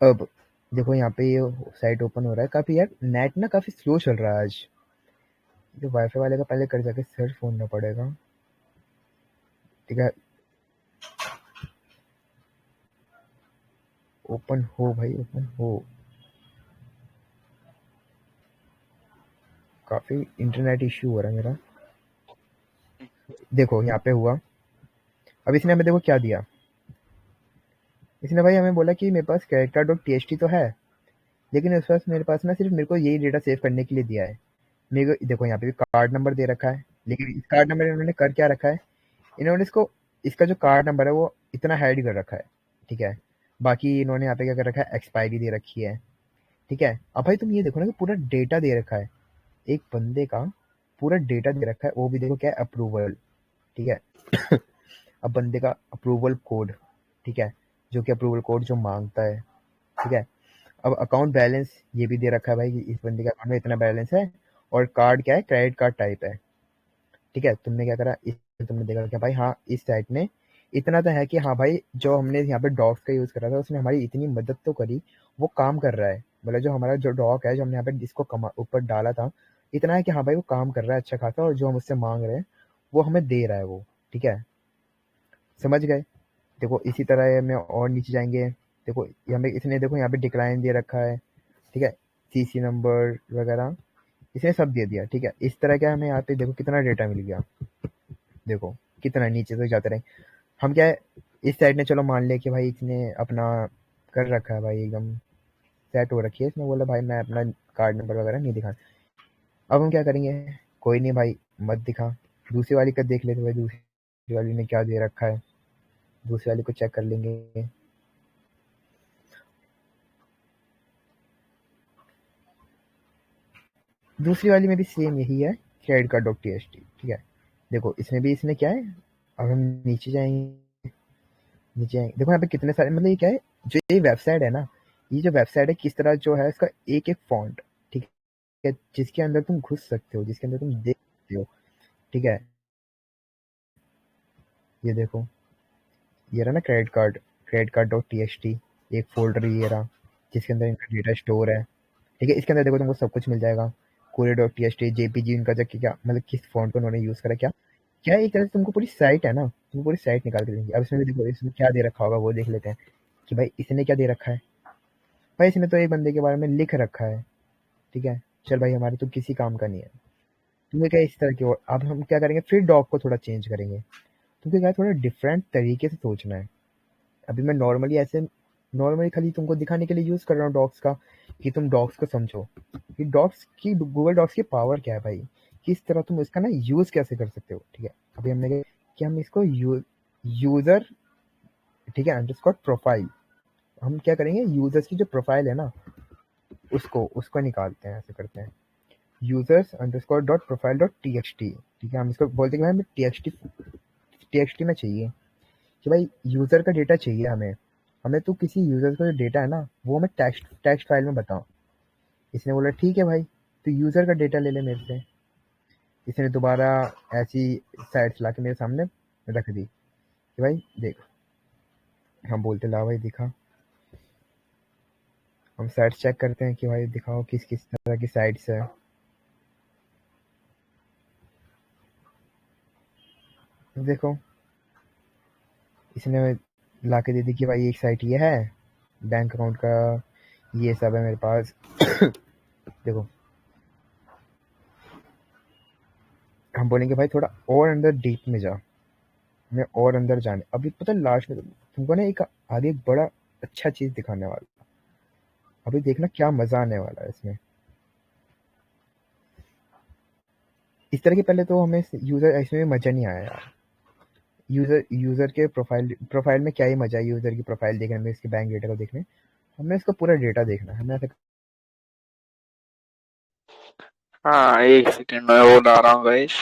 अब देखो यहाँ पे ये साइट ओपन हो रहा है, काफी यार नेट ना काफी स्लो चल रहा है आज, जो वाईफाई वाले का पहले कर जाके सिर्फ फोन पड़ेगा। ठीक है, ओपन हो भाई ओपन हो, काफी इंटरनेट इश्यू हो रहा है मेरा। देखो यहाँ पे हुआ, अब इसने हमें देखो क्या दिया, इसने भाई हमें बोला कि मेरे पास क्रेडिट कार्ड और टी तो है, लेकिन उस पास मेरे पास ना सिर्फ मेरे को यही डेटा सेव करने के लिए दिया है। मेरे को देखो यहाँ पे भी कार्ड नंबर दे रखा है, लेकिन इस कार्ड नंबर इन्होंने कर क्या रखा है, इन्होंने इसको इसका जो कार्ड नंबर है वो इतना हाइड कर रखा है, ठीक है। बाकी इन्होंने यहाँ पे क्या कर रखा है, एक्सपायरी दे रखी है, ठीक है। अब भाई तुम ये देखो ना कि पूरा डेटा दे रखा है, एक बंदे का पूरा डेटा दे रखा है, वो भी देखो क्या है, अप्रूवल, ठीक है। अब बंदे का अप्रूवल कोड, ठीक है, जो कि अप्रूवल कोड जो मांगता है, ठीक है। अब अकाउंट बैलेंस ये भी दे रखा है भाई कि इस बंदे के अकाउंट में इतना बैलेंस है, और कार्ड क्या है, क्रेडिट कार्ड टाइप है, ठीक है। तुमने क्या करा, इस तुमने देखा क्या भाई, हाँ इस साइट ने इतना तो है कि हाँ भाई, जो हमने यहाँ पे डॉग्स का यूज करा था उसने हमारी इतनी मदद तो करी, वो काम कर रहा है। मतलब जो हमारा जो डॉग है, जो हमने यहाँ पे इसको ऊपर डाला था, इतना है कि हाँ भाई वो काम कर रहा है अच्छा खासा, और जो हम उससे मांग रहे हैं वो हमें दे रहा है वो। ठीक है, समझ गए? देखो इसी तरह में और नीचे जाएंगे। देखो यहाँ पे इसने, देखो यहाँ पे डिक्लाइन दे रखा है। ठीक है, सीसी नंबर वगैरह इसने सब दे दिया। ठीक है, इस तरह का हमें यहाँ पे देखो कितना डेटा मिल गया। देखो कितना नीचे तक जाते रहे हम। क्या है, इस साइड ने चलो मान लिया कि भाई इसने अपना कर रखा है भाई, एकदम सेट हो रखी है, इसने बोला भाई मैं अपना कार्ड नंबर वगैरह नहीं दिखा। अब हम क्या करेंगे, कोई नहीं भाई मत दिखा, दूसरी वाली का देख लेते भाई, दूसरी वाली ने क्या दे रखा है, दूसरी वाली को चेक कर लेंगे। दूसरी वाली में भी सेम यही है, क्रेडिट कार्ड डॉट टी। ठीक है, देखो इसमें भी इसने क्या है। अब हम नीचे जाएंगे, नीचे आएंगे, देखो यहाँ पे कितने सारे, मतलब ये क्या है, जो ये वेबसाइट है ना, ये जो वेबसाइट है किस तरह जो है इसका एक एक फॉन्ट। ठीक है, जिसके अंदर तुम घुस सकते हो, जिसके अंदर तुम देख सकते हो। ठीक है, ये देखो, ये रहा ना credit card dot T H T, एक फोल्डर ये रहा जिसके अंदर इनका डेटा स्टोर है। ठीक है, इसके अंदर देखो तुमको सब कुछ मिल जाएगा, courier dot T H T, JPG इनका, जो क्या मतलब किस फॉन्ट को उन्होंने यूज करा, क्या क्या एक तरह से तुमको पूरी साइट है ना, तुमको पूरी साइट निकाल के देंगे। अब इसमें भी देखो, इसमें क्या दे रखा होगा वो देख लेते हैं कि भाई इसने क्या दे रखा है। भाई इसने तो एक बंदे के बारे में लिख रखा है। ठीक है, चल भाई हमारे तो किसी काम का नहीं है। तुम्हें क्या इस तरह की, और अब हम क्या करेंगे, फिर डॉग को थोड़ा चेंज करेंगे। तुमको क्या है, थोड़ा डिफरेंट तरीके से सोचना है। अभी मैं नॉर्मली ऐसे, नॉर्मली खाली तुमको दिखाने के लिए यूज कर रहा हूँ डॉग्स का, कि तुम डॉग्स को समझो कि डॉग्स की, गूगल डॉग्स की पावर क्या है भाई, किस तरह तुम इसका ना यूज कैसे कर सकते हो। ठीक है, अभी हमने कहा कि हम इसको यूजर, ठीक है, अंडरस्कोर प्रोफाइल, हम क्या करेंगे, यूजर्स की जो प्रोफाइल है ना, उसको उसको निकालते हैं, ऐसे करते हैं, users underscore dot profile dot T x T. ठीक है, हम इसको बोलते हैं कि हमें टी एक्स टी में चाहिए, कि भाई यूजर का डेटा चाहिए हमें। हमें तो किसी यूजर का जो डेटा है ना वो हमें टेक्स्ट टेक्स्ट फाइल में बताओ। इसने बोला ठीक है भाई, तो यूजर का डेटा ले ले मेरे से। इसने दोबारा ऐसी साइट्स ला के मेरे सामने रख दी कि भाई देख, हम बोलते ला भाई दिखा, हम साइट्स चेक करते हैं कि भाई दिखाओ किस किस तरह की साइट्स है। देखो इसने ला के दे दी कि भाई एक साइट ये है, बैंक अकाउंट का ये सब है मेरे पास। देखो हम बोलेंगे भाई थोड़ा और अंदर डीप में जा, हमें और अंदर जाने, अभी पता है लास्ट में तुमको ना एक आगे एक बड़ा अच्छा चीज दिखाने वाला, अभी देखना क्या मजा आने वाला है इसमें। इस तरह के पहले तो हमें यूजर इसमें मजा नहीं आया यार। यूजर यूजर के प्रोफाइल में क्या ही मजा है, यूजर की प्रोफाइल देखने में, इसके बैंक डेटा को देखने, हमें इसका पूरा डेटा देखना है, हमें ऐसा। हाँ, एक सेकंड में वो ला रहा हूँ गाइस।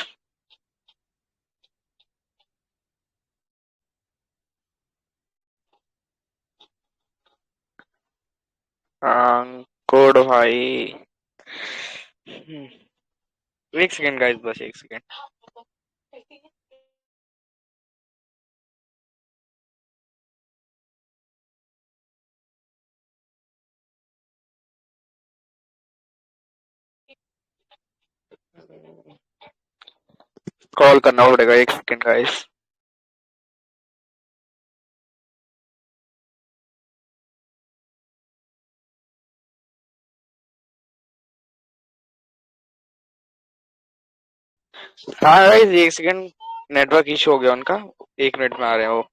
हाँ, कोड भाई। एक सेकंड गाइस, बस एक सेकंड। कॉल करना पड़ेगा, एक सेकंड गाइस। हाँ गाइस, एक सेकंड, नेटवर्क इशू हो गया उनका। 1 मिनट में आ रहे हैं वो।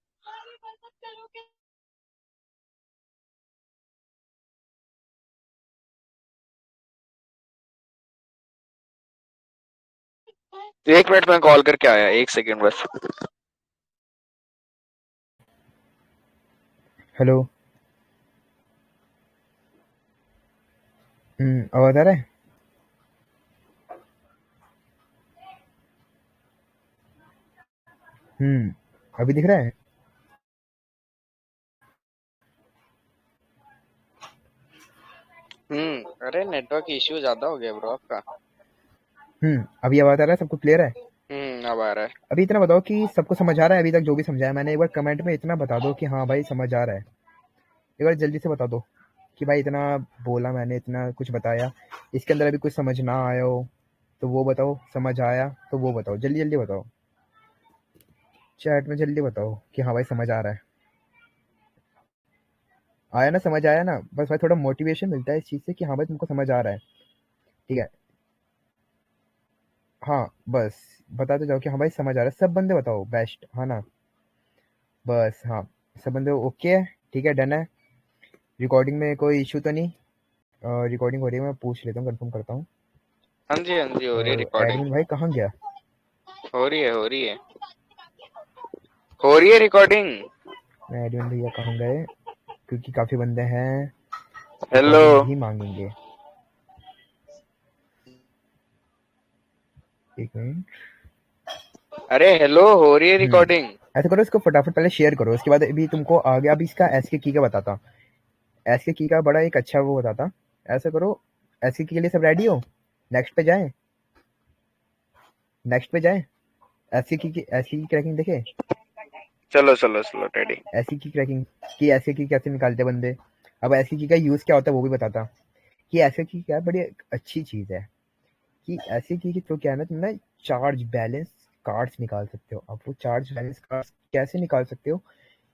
तो 1 मिनट में कॉल करके आया, एक सेकंड बस। हेलो, आवाज आ रहा है? अभी दिख रहा है? अरे नेटवर्क इश्यू ज्यादा हो गया ब्रो आपका। अभी आवाज आ रहा है, सबको क्लियर है? अब आ रहा है। अभी इतना बताओ कि सबको समझ आ रहा है, अभी तक जो भी समझाया मैंने, एक बार कमेंट में इतना बता दो कि हाँ भाई समझ आ रहा है। एक बार जल्दी से बता दो कि भाई इतना बोला मैंने, इतना कुछ बताया, इसके अंदर अभी कुछ समझ ना आया हो तो वो बताओ, समझ आया तो वो बताओ, जल्दी जल्दी बताओ, चैट में जल्दी बताओ कि हाँ भाई समझ आ रहा है। आया ना, समझ आया ना, बस भाई थोड़ा मोटिवेशन मिलता है इस चीज़ से कि हाँ भाई तुमको समझ आ रहा है। ठीक है, हाँ बस बताते जाओ कि हाँ भाई समझ आ रहा है, सब बंदे बताओ बेस्ट, हाँ ना, बस हाँ, सब बंदे ओके है, ठीक है, डन है। रिकॉर्डिंग में कोई इशू तो नहीं? रिकॉर्डिंग हो रही है, मैं पूछ लेता हूँ, कंफर्म करता हूँ। हाँ जी, हो रही है रिकॉर्डिंग। एडमिन भाई कहाँ गया? हो रही है, हो रही है, हो रही है रिकॉर्डिंग। मैं एडमिन भैया कहाँ गए, क्योंकि काफ़ी बंदे हैं, हेलो। रिकॉर्डिंग भी मांगेंगे। एक मिनट। अरे हेलो, हो रही है रिकॉर्डिंग। ऐसा करो, इसको फटाफट पहले शेयर करो, उसके बाद अभी तुमको आ गया, अभी इसका एस के की का बताता। एस के की का बड़ा एक अच्छा वो बताता। ऐसा करो, एस के की के लिए सब रेडी हो? नेक्स्ट पे जाएं, नेक्स्ट पे जाएं। एस के की क्रैकिंग देखे, चलो चलो चलो, रेडी। एस के की क्रैकिंग, कि एस के की कैसे निकालते बंदे। अब एस के की का यूज क्या होता है वो भी बताता, कि एस के की क्या बड़ी अच्छी चीज है, कि ऐसे की तो क्या है ना, तुम ना चार्ज बैलेंस कार्ड्स निकाल सकते हो। अब वो चार्ज बैलेंस कार्ड्स कैसे निकाल सकते हो,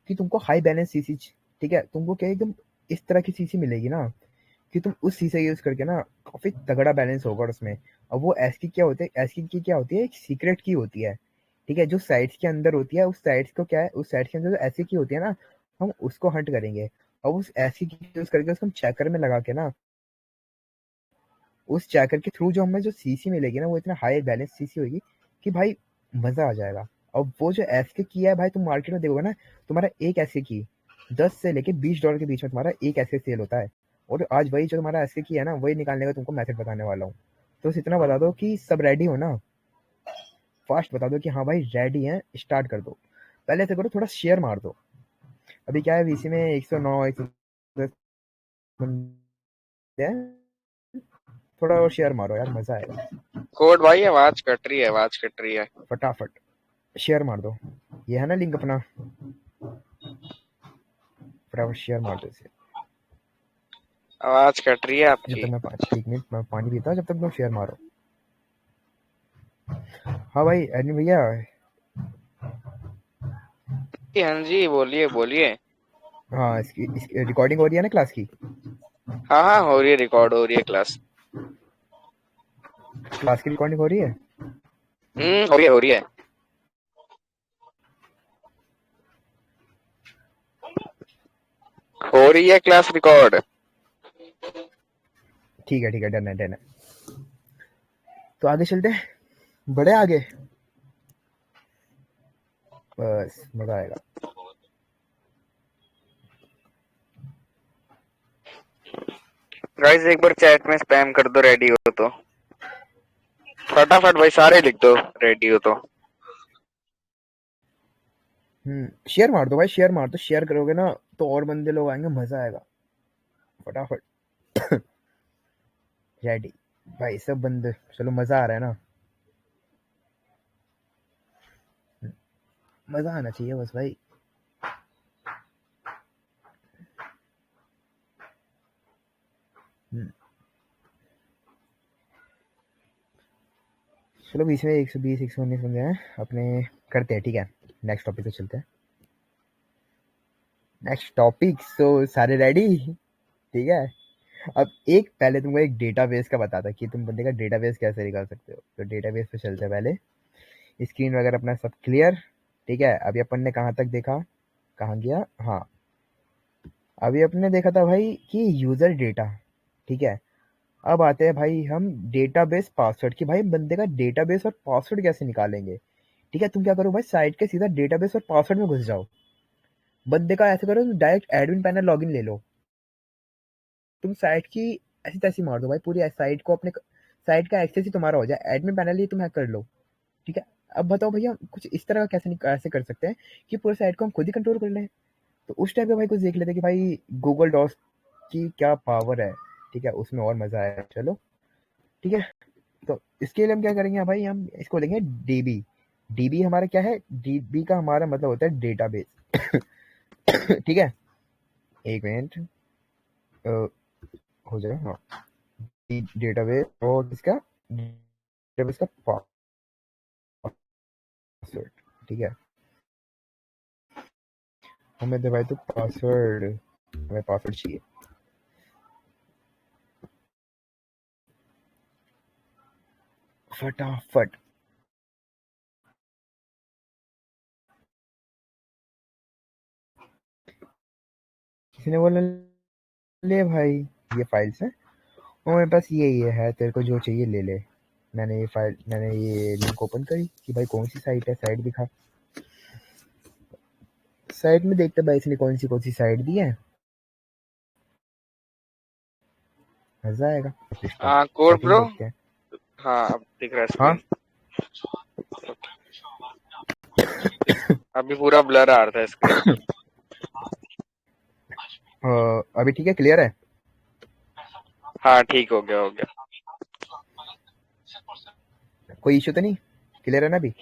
कि तुमको हाई बैलेंस सीसी, ठीक है, तुमको क्या एकदम इस तरह की सीसी मिलेगी ना, कि तुम उस सीसे यूज करके ना काफी तगड़ा बैलेंस होगा उसमें। अब वो एस की क्या होती है, एस की क्या होती है, एक सीक्रेट की होती है, ठीक है, जो साइट्स के अंदर होती है, उस साइट्स को क्या है, उस साइट्स के अंदर जो ऐसी की होती है ना, हम उसको हंट करेंगे। और उस ऐसी की यूज करके उसको हम चेकर में लगा के ना, उस चैकर के थ्रू जो हमें जो सीसी मिलेगी ना, वो इतना हाई बैलेंस सीसी होगी कि भाई मजा आ जाएगा। और वो जो एस के की है भाई, तुम मार्केट में देखोगे ना, तुम्हारा एक ऐसे की 10 से लेके $20 के बीच में तुम्हारा एक ऐसे सेल होता है। और आज वही जो तुम्हारा ऐसे की है ना, वही निकालने का तुमको मेथड बताने वाला हूँ। तो बस इतना बता दो कि सब रेडी हो ना, फास्ट बता दो कि हाँ भाई रेडी है, स्टार्ट कर दो। पहले ऐसे करो, थोड़ा शेयर मार दो। अभी क्या है, वीसी में 109 110 बंदे हैं, थोड़ा और शेयर मारो यार, मजा आएगा। कोड भाई, आवाज कट रही है, आवाज कट रही है। फटाफट शेयर मार दो, ये है ना लिंक अपना, फटाफट शेयर मार दो इसे। आवाज कट रही है जब आपकी। तक मैं 1 मिनट मैं पानी पीता हूँ, जब तक तुम शेयर मारो। हाँ भाई एडमिन भैया। हाँ जी, बोलिए बोलिए। हाँ, इसकी रिकॉर्डिंग हो रही है ना क्लास की? हाँ हाँ, हो रही है, रिकॉर्ड हो रही है क्लास। क्लास की रिकॉर्डिंग हो रही है। हो रही है, हो रही है। हो रही है क्लास रिकॉर्ड। ठीक है, डन है, डन है। तो आगे चलते हैं, बड़े आगे, बस मजा आएगा। गाइस एक बार चैट में स्पैम कर दो, रेडी हो तो। फटाफट भाई, सारे लिख दो, रेडी हो तो। शेयर मार दो भाई, शेयर मार दो, शेयर करोगे ना तो और बंदे लोग आएंगे, मजा आएगा। फटाफट रेडी भाई, सब बंदे, चलो मजा आ रहा है ना, मजा आना चाहिए बस भाई। हम्म, चलो बीच में 120 119 बंदे हैं अपने, करते हैं, ठीक है। नेक्स्ट टॉपिक पे चलते हैं, नेक्स्ट टॉपिक। सो सारे रेडी? ठीक है। अब एक पहले तुमको एक डेटाबेस का बताता कि तुम बंदे का डेटाबेस कैसे निकाल सकते हो। तो डेटाबेस पे चलते हैं पहले। स्क्रीन वगैरह अपना सब क्लियर, ठीक है। अभी अपन ने कहाँ तक देखा, कहाँ गया, हाँ, अभी अपने देखा था भाई कि यूजर डेटा, ठीक है। अब आते हैं भाई हम डेटाबेस पासवर्ड, कि भाई बंदे का डेटाबेस और पासवर्ड कैसे निकालेंगे। ठीक है, तुम क्या करो भाई, साइट के सीधा डेटाबेस और पासवर्ड में घुस जाओ। बंदे का ऐसे करो, डायरेक्ट एडमिन पैनल लॉगिन ले लो। तुम साइट की ऐसी तैसी मार दो भाई, पूरी साइट को अपने, साइट का एक्सेस ही तुम्हारा हो जाए, एडमिन पैनल ही तुम हैक कर लो। ठीक है। अब बताओ भैया, कुछ इस तरह का कैसे कर सकते हैं कि पूरे साइट को हम खुद ही कंट्रोल कर लें। तो उस टाइप का भाई कुछ देख लेते हैं कि भाई गूगल डॉस की क्या पावर है। ठीक है, उसमें और मजा आया, चलो। ठीक है, तो इसके लिए हम क्या करेंगे भाई, हम इसको लेंगे डीबी, डीबी हमारा क्या है, डीबी का हमारा मतलब होता है डेटाबेस। ठीक है, एक मिनट हो जाएगा। हाँ, डेटाबेस और इसका डेटाबेस का पासवर्ड। ठीक है, हमें दे भाई तो पासवर्ड, हमें पासवर्ड चाहिए फटाफट। किसी ने बोला ले भाई ये फाइल्स है और मेरे पास ये है, तेरे को जो चाहिए ले ले। मैंने ये लिंक ओपन करी कि भाई कौन सी साइट है, साइट दिखा। साइट में देखते भाई इसने कौन सी साइट दी है, मजा आएगा। सिस्टम हाँ कोड सेटिंग ब्रो। देखते हैं। हाँ अब दिख रहा है हाँ स्क्रीन। अभी पूरा ब्लर आ रहा था स्क्रीन। अभी ठीक है, क्लियर है। हाँ ठीक हो गया हो गया। कोई इशू तो नहीं, क्लियर है ना अभी।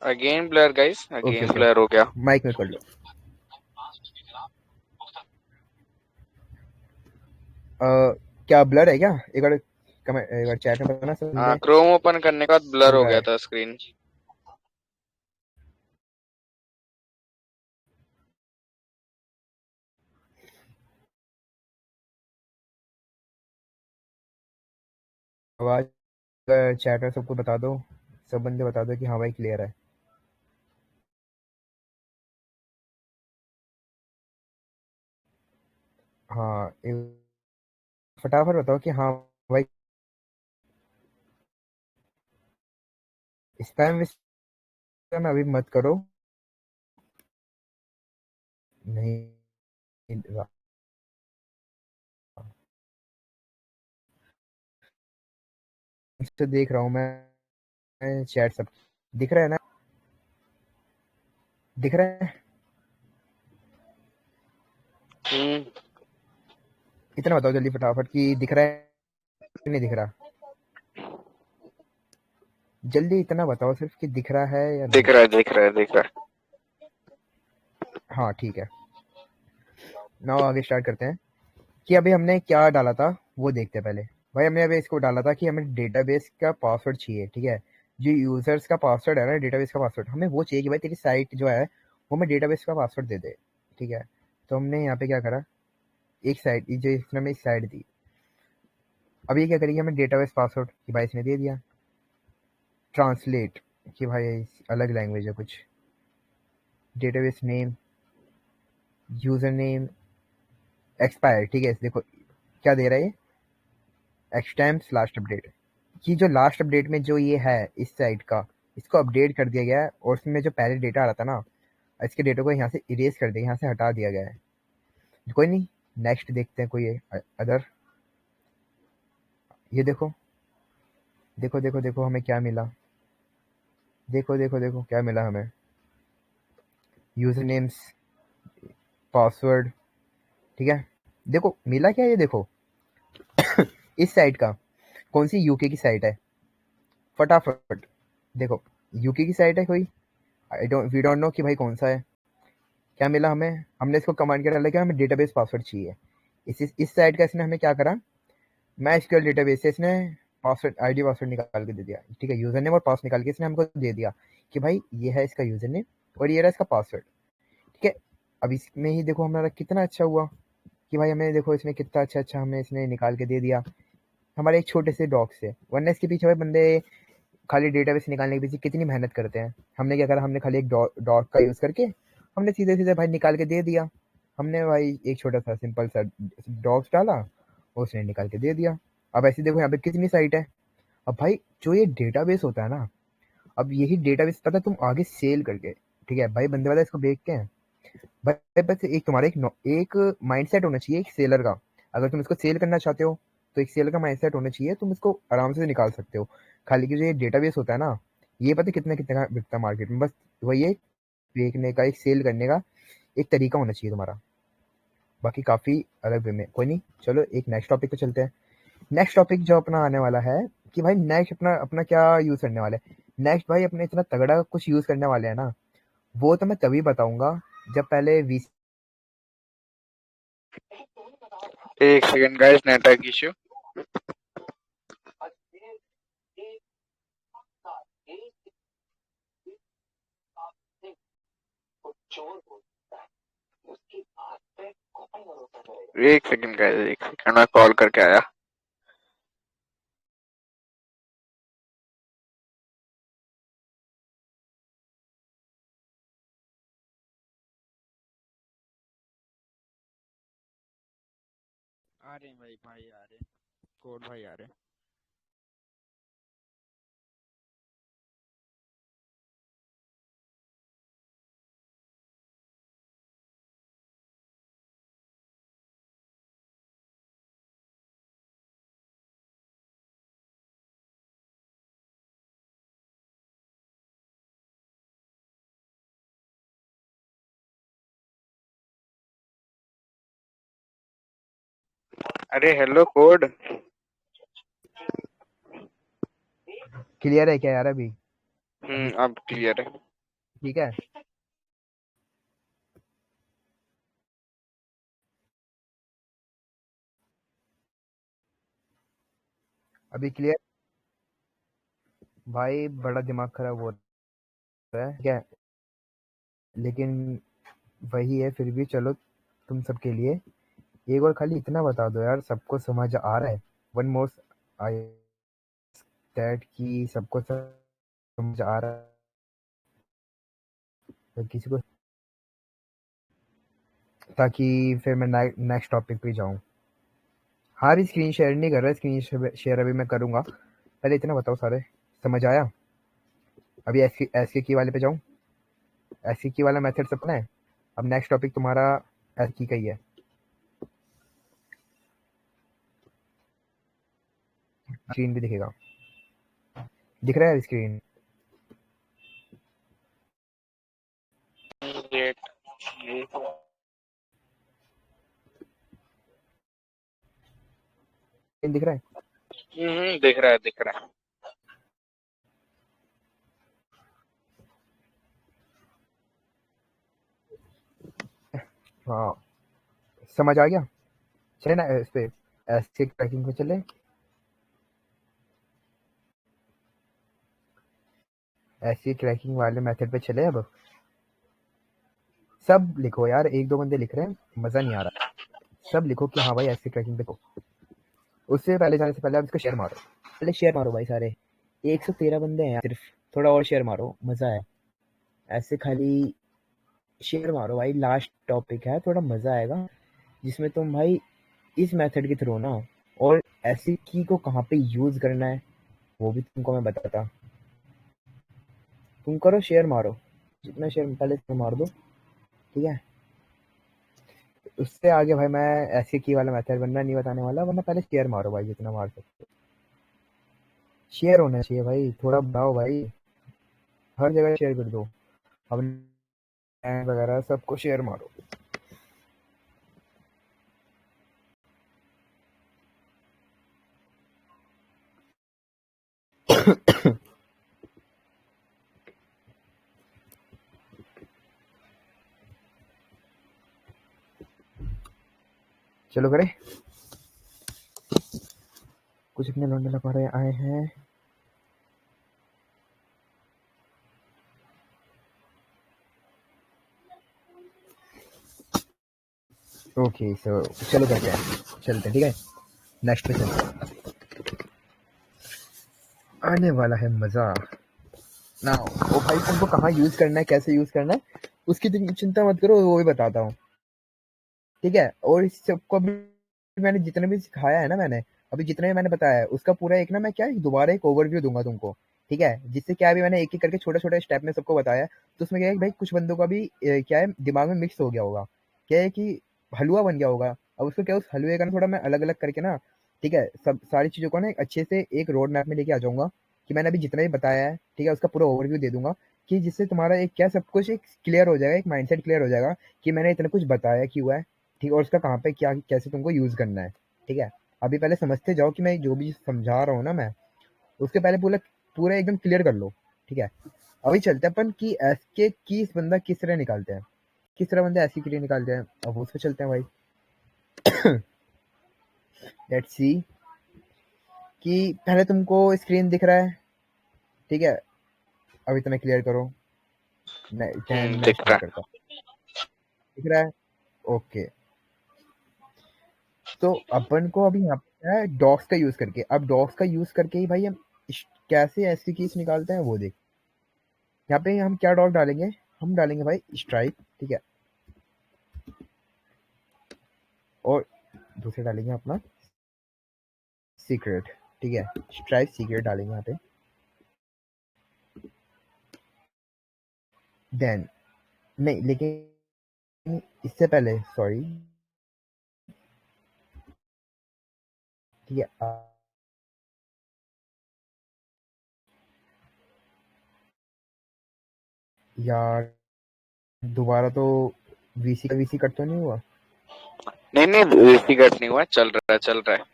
Again blur guys, okay again okay, blur हो गया। माइक में कर लो। क्या ब्लर है क्या, एक बार कमेंट, एक बार चैट में बताना हाँ समझे। क्रोम ओपन करने के बाद ब्लर चल हो रहा गया है। था स्क्रीन। आवाज चैट में सबको बता दो, सब बंदे बता दो कि हाँ भाई क्लियर है। हाँ फटाफट बताओ कि हाँ भाई। स्पैम में अभी मत करो। नहीं से देख रहा हूँ मैं चैट, सब दिख रहा है ना, दिख रहा है। हम्म। इतना बताओ जल्दी फटाफट कि दिख रहा है कि नहीं दिख रहा। जल्दी इतना बताओ सिर्फ कि दिख रहा है या दिख नहीं। रहा है दिख रहा है दिख रहा है। हाँ ठीक है, नाउ आगे स्टार्ट करते हैं कि अभी हमने क्या डाला था वो देखते हैं पहले। भाई हमने अभी इसको डाला था कि हमें डेटाबेस का पासवर्ड चाहिए। ठीक है, जो यूजर्स का पासवर्ड है ना, डेटाबेस का पासवर्ड हमें वो चाहिए कि भाई तेरी साइट जो है वो हमें डेटाबेस का पासवर्ड दे दे। ठीक है, तो हमने यहाँ पे क्या करा, एक साइट जो इसने हमें एक साइट दी। अब ये क्या करेगी, हमें डेटाबेस पासवर्ड कि भाई इसने दे दिया। ट्रांसलेट कि भाई अलग लैंग्वेज है कुछ। Database name, user name, expire. ठीक है, देखो क्या दे रहा है ये, एक्सटेम्स लास्ट अपडेट। कि जो लास्ट अपडेट में जो ये है इस साइट का, इसको अपडेट कर दिया गया है और उसमें जो पहले डेटा आ रहा था ना, इसके डेटा को यहाँ से इरेज कर दिया, यहाँ से हटा दिया गया है। कोई नहीं, नेक्स्ट देखते हैं कोई अदर। ये देखो देखो देखो देखो हमें क्या मिला, देखो देखो देखो क्या मिला हमें। User names, password. ठीक है, देखो मिला क्या, ये देखो इस साइट का कौन सी यूके की साइट है, फटाफट देखो। यूके की साइट है कोई, I don't we don't know कि भाई कौन सा है। क्या मिला हमें, हमने इसको कमांड किया डाला कि हमें डेटाबेस पासवर्ड चाहिए। इस साइट का इसने हमें क्या करा, MySQL डेटाबेस से इसने पासवर्ड, आईडी पासवर्ड निकाल के दे दिया। ठीक है, यूजर नेम और पास निकाल के इसने हमको दे दिया कि भाई ये है इसका यूजर नेम और ये रहा इसका पासवर्ड। ठीक है, अब इसमें ही देखो हमारा कितना अच्छा हुआ कि भाई हमें देखो इसमें कितना अच्छा अच्छा हमें इसने निकाल के दे दिया हमारे एक छोटे से डॉग से। वरना इसके पीछे भाई बंदे खाली डेटाबेस निकालने के पीछे कितनी मेहनत करते हैं। हमने क्या करा, हमने खाली एक डॉग का यूज करके हमने सीधे सीधे भाई निकाल के दे दिया। हमने भाई एक छोटा सा सिंपल सा डॉग्स डाला और उसने निकाल के दे दिया। अब ऐसे देखो यहाँ पे कितनी साइट है। अब भाई जो ये डेटाबेस होता है ना, अब यही डेटाबेस पता है तुम आगे सेल करके, ठीक है भाई बंदे वाला इसको देखते हैं भाई। बस एक तुम्हारा एक माइंडसेट होना चाहिए एक सेलर का। अगर तुम इसको सेल करना चाहते हो तो एक सेलर का माइंडसेट होना चाहिए, तुम इसको आराम से निकाल सकते हो। खाली की जो ये डेटाबेस होता है ना, ये पता है कितना कितना का बिकता है मार्केट में। बस वही एक बेचने का, एक सेल करने का एक तरीका होना चाहिए तुम्हारा। बाकी काफी अलग वे में कोई नहीं, चलो एक नेक्स्ट टॉपिक पे चलते हैं। नेक्स्ट टॉपिक जो अपना आने वाला है कि भाई नेक्स्ट अपना अपना क्या यूज करने वाला है। नेक्स्ट भाई अपने इतना तगड़ा कुछ यूज करने वाले हैं ना, वो तो मैं तभी बताऊंगा जब पहले वी। एक सेकंड गाइस, नेटवर्क इश्यू। एक सेकंड गाइस, एक सेकंड, मैं कॉल करके आया। आ रहे हैं भाई, भाई आ रहे हैं, कोड भाई आ रहे हैं। अरे हेलो कोड। क्लियर है क्या यार अभी? अभी अब क्लियर है। ठीक है। अभी क्लियर। भाई बड़ा दिमाग खराब हो रहा है क्या, लेकिन वही है फिर भी, चलो तुम सबके लिए एक बार खाली इतना बता दो यार, सबको समझ आ रहा है? वन मोर आई दैट कि सबको समझ आ रहा है किसी को, ताकि फिर मैं नेक्स्ट टॉपिक पे जाऊं। हाँ स्क्रीन शेयर नहीं कर रहा, स्क्रीन शेयर अभी मैं करूंगा, पहले इतना बताओ सारे, समझ आया? अभी एस की वाले पे जाऊं? एस की वाला मेथड सपना है। अब नेक्स्ट टॉपिक तुम्हारा एस की का ही है। स्क्रीन भी दिखेगा, दिख रहा है स्क्रीन? डेट। दिख रहा है? दिख रहा है, दिख रहा है। हाँ समझ आ गया। चले ना इस पे, एस के ट्रैकिंग पे चले। ऐसी ट्रैकिंग वाले मेथड पे चले अब। सब लिखो यार, एक दो बंदे लिख रहे हैं, मजा नहीं आ रहा। सब लिखो कि हाँ भाई ऐसी ट्रैकिंग पे को। उससे पहले जाने से पहले आप इसको शेयर मारो, पहले शेयर मारो भाई सारे। 113 बंदे हैं यार सिर्फ, थोड़ा और शेयर मारो, मजा है। ऐसे खाली शेयर मारो भाई, लास्ट टॉपिक है, थोड़ा मजा आएगा, जिसमें तुम भाई इस मेथड के थ्रू ना, और ऐसी की को कहाँ पे यूज करना है वो भी तुमको मैं बताता। तुम करो शेयर मारो, जितना शेयर पहले से मार दो, ठीक है। उससे आगे भाई मैं ऐसे की वाला मेथड बनना नहीं बताने वाला, वरना पहले शेयर मारो भाई, जितना मार सकते। शेयर होना चाहिए भाई, थोड़ा बढ़ाओ भाई, हर जगह शेयर कर दो, अपने वगैरह सबको शेयर मारो। चलो करे, कुछ अपने लौंडे लपारे आए हैं। ओके सो चलो करते हैं, चलते हैं, ठीक है। नेक्स्ट पे चलते हैं, आने वाला है मजा ना। ओ भाई तुमको कहाँ यूज करना है, कैसे यूज करना है, उसकी चिंता मत करो, वो भी बताता हूँ, ठीक है। और इस सबको अभी मैंने जितने भी सिखाया है ना, मैंने अभी जितने भी मैंने बताया है, उसका पूरा एक ना मैं क्या दोबारा एक ओवरव्यू दूंगा तुमको, ठीक है। जिससे क्या, अभी मैंने एक एक करके छोटे छोटे स्टेप में सबको बताया है, तो उसमें क्या है कि भाई कुछ बंदों का भी क्या है, दिमाग में मिक्स हो गया होगा, क्या है कि हलवा बन गया होगा। अब उसको क्या, उस हलवे का ना थोड़ा मैं अलग अलग करके ना, ठीक है, सब सारी चीजों को ना एक अच्छे से एक रोड मैप में लेके आ जाऊंगा, कि मैंने अभी जितना भी बताया है, ठीक है, उसका पूरा ओवरव्यू दे दूंगा, कि जिससे तुम्हारा एक क्या सब कुछ एक क्लियर हो जाएगा, एक माइंडसेट क्लियर हो जाएगा, कि मैंने इतना कुछ बताया क्यों है, ठीक है, और उसका कहाँ पे क्या कैसे तुमको यूज करना है, ठीक है। अभी पहले समझते जाओ कि मैं जो भी समझा रहा हूँ ना मैं, उसके पहले पूरा पूरा एकदम क्लियर कर लो, ठीक है, अभी चलते हैं अपन कि एस के कीज बंदा किस तरह निकालते हैं, किस तरह बंदा एस की निकालते हैं। अब उसमें चलते हैं भाई। लेट्स सी कि पहले तुमको स्क्रीन दिख रहा है, ठीक है, अभी तुम्हें क्लियर करो। मैं दिख रहा स्टार्ट करता हूँ। दिख रहा है, ओके। तो अपन को अभी यहाँ पे है डॉक्स का यूज करके, अब डॉक्स का यूज करके ही भाई हम कैसे ऐसी कीज निकालते हैं वो देख। यहाँ पे हम क्या डॉग डालेंगे, हम डालेंगे भाई स्ट्राइक, ठीक है, और दूसरे डालेंगे अपना सीक्रेट, ठीक है, स्ट्राइक सीक्रेट डालेंगे यहाँ पे। देन नहीं, लेकिन इससे पहले सॉरी, ठीक है, यार दोबारा तो वीसी का वीसी कट तो नहीं हुआ? नहीं नहीं, ऋषि कट नहीं हुआ, चल रहा है चल रहा है।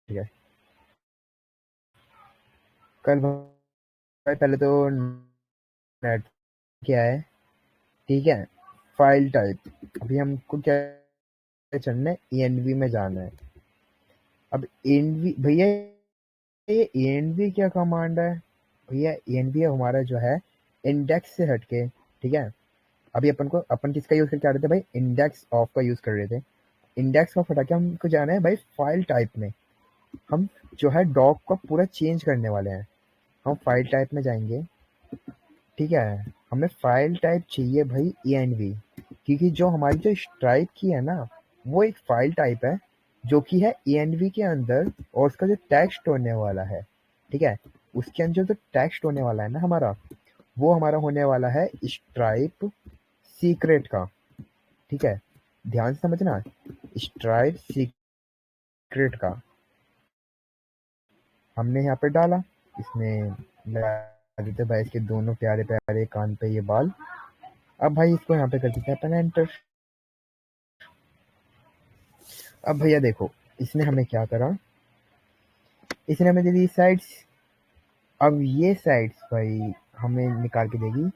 ठीक है, कल भाई पहले तो नेट क्या है, ठीक है, फाइल टाइप, अभी हमको क्या चलना है, env में जाना है। अब env भैया, ये env क्या कमांड है भैया? env हमारा जो है इंडेक्स से हटके, ठीक है, अभी अपन किसका यूज करके आ रहे थे भाई, इंडेक्स ऑफ का यूज कर रहे थे। इंडेक्स ऑफ हटा के हमको जाना है भाई फाइल टाइप में। हम जो है डॉक को पूरा चेंज करने वाले हैं। हम फाइल टाइप में जाएंगे, ठीक है, हमें फाइल टाइप चाहिए भाई env, क्योंकि जो हमारी जो स्ट्राइप की है ना, वो एक फाइल टाइप है जो कि है env के अंदर, और उसका जो टेक्स्ट होने वाला है, ठीक है, उसके अंदर जो टेक्स्ट होने वाला है ना हमारा, वो हमारा होने वाला है स्ट्राइप सीक्रेट का, ठीक है, ध्यान से समझना, स्ट्राइप सीक्रेट का हमने यहाँ पे डाला। इसमें लगा देते भाई इसके दोनों प्यारे प्यारे कान पे ये बाल। अब भाई इसको यहाँ पे कर देते हैं अपन एंटर। अब भैया देखो, इसने हमें क्या करा, इसने हमें दे दी साइड्स। अब ये साइड्स भाई हमें निकाल के देगी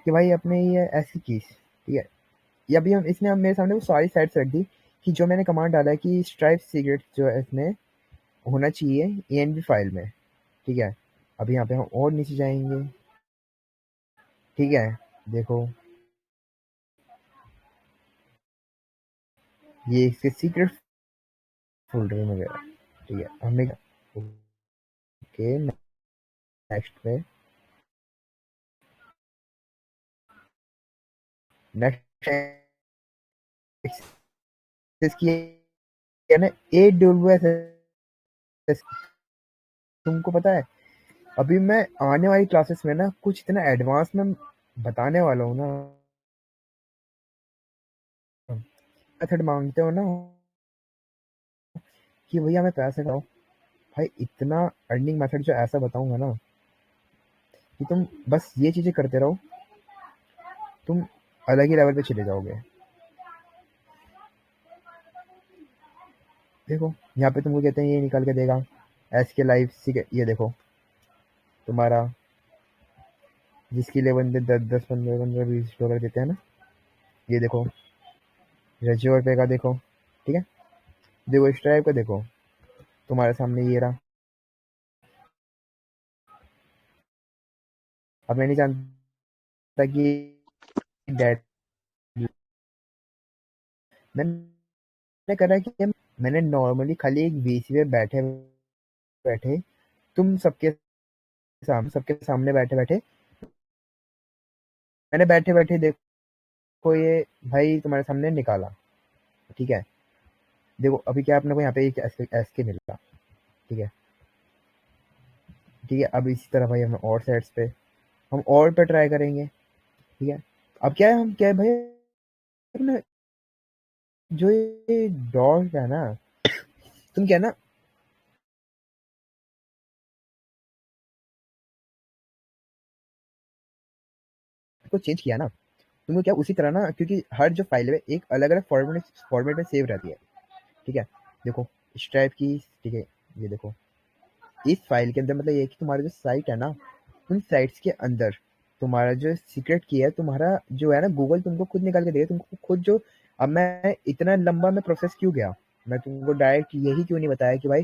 कि भाई अपने ये ऐसी चीज, ठीक है, ये अभी हम इसने हम मेरे सामने वो सारी साइड्स रख दी कि जो मैंने कमांड डाला है कि स्ट्राइप सीक्रेट जो है इसमें होना चाहिए env फाइल में, ठीक है। अभी यहाँ पे हम और नीचे जाएंगे, ठीक है, देखो ये इसके सीक्रेट फोल्डर में गया, ठीक है, हमें ओके नेक्स्ट पे, नेक्स्ट इसकी है ना AWS। तुमको पता है अभी मैं आने वाली क्लासेस में ना कुछ इतना एडवांस में बताने वाला हूँ ना, मेथड मांगते हो ना कि भैया मैं पैसे खाऊं, भाई इतना अर्निंग मेथड जो ऐसा बताऊंगा ना कि तुम बस ये चीजें करते रहो, तुम अलग ही लेवल पे चले जाओगे। देखो यहाँ पे तुमको कहते हैं ये निकाल के देगा SK लाइव, ठीक है, ये देखो तुम्हारा जिसके लिए बंदे 10 10 15 15 20 डॉलर देते हैं ना, ये देखो रजियो पे का देखो, ठीक है, देखो स्ट्राइप का देखो, तुम्हारे सामने ये रहा। अब मैं नहीं जानता कि डेट, मैंने करा कि मैंने नॉर्मली खाली एक VC पे बैठे बैठे तुम सबके सामने बैठे बैठे मैंने बैठे बैठे देखो ये भाई तुम्हारे सामने निकाला, ठीक है, देखो अभी क्या अपने को यहाँ पे एक SK मिला, ठीक है, ठीक है। अब इसी तरह भाई हमें और साइड्स पे हम और पे ट्राई करेंगे, ठीक है। अब क्या है, हम क्या है भाई अपना जो ये डॉट है ना, तुम क्या ना को चेंज किया ना, तुमको क्या उसी तरह ना, क्योंकि हर जो फाइल है एक अलग अलग फॉर्मेट में सेव रहती है, ठीक है। देखो इस टाइप की, ठीक है, ये देखो इस फाइल के अंदर मतलब ये है कि तुम्हारा जो साइट है ना, उन साइट्स के अंदर तुम्हारा जो सीक्रेट की है, तुम्हारा जो है ना, गूगल तुमको खुद निकाल के देगा, तुमको खुद जो। अब मैं इतना लंबा मैं प्रोसेस क्यों गया, मैं तुमको डायरेक्ट यही क्यों नहीं बताया कि भाई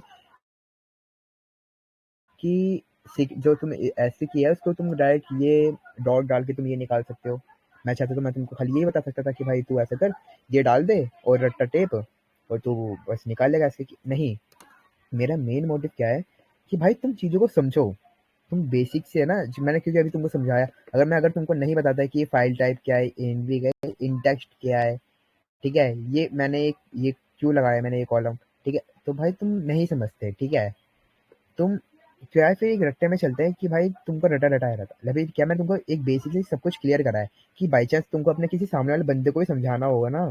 कि जो तुम ऐसे किया है उसको तुम डायरेक्ट ये डॉट डाल के तुम ये निकाल सकते हो। मैं चाहता तो मैं तुमको खाली यही बता सकता था कि भाई तू ऐसा कर, ये डाल दे और रट्टा टेप, और तू बस निकाल लेगा ऐसे। नहीं, मेरा मेन मोटिव क्या है कि भाई तुम चीज़ों को समझो, तुम बेसिक से है ना, मैंने क्योंकि अभी तुमको समझाया। अगर तुमको नहीं बताता है कि ये फाइल टाइप क्या है, एनवी क्या है, इंटेक्स्ट क्या है, ठीक है, ये मैंने एक ये क्यों लगाया मैंने ये कॉलम, ठीक है, तो भाई तुम नहीं समझते, ठीक है। तुम क्या है, फिर एक रट्टे में चलते हैं कि भाई तुमको रटा रटाया रहता। अभी क्या मैं तुमको एक बेसिक से सब कुछ क्लियर करा है कि बाई चांस तुमको अपने किसी सामने वाले बंदे को भी समझाना होगा ना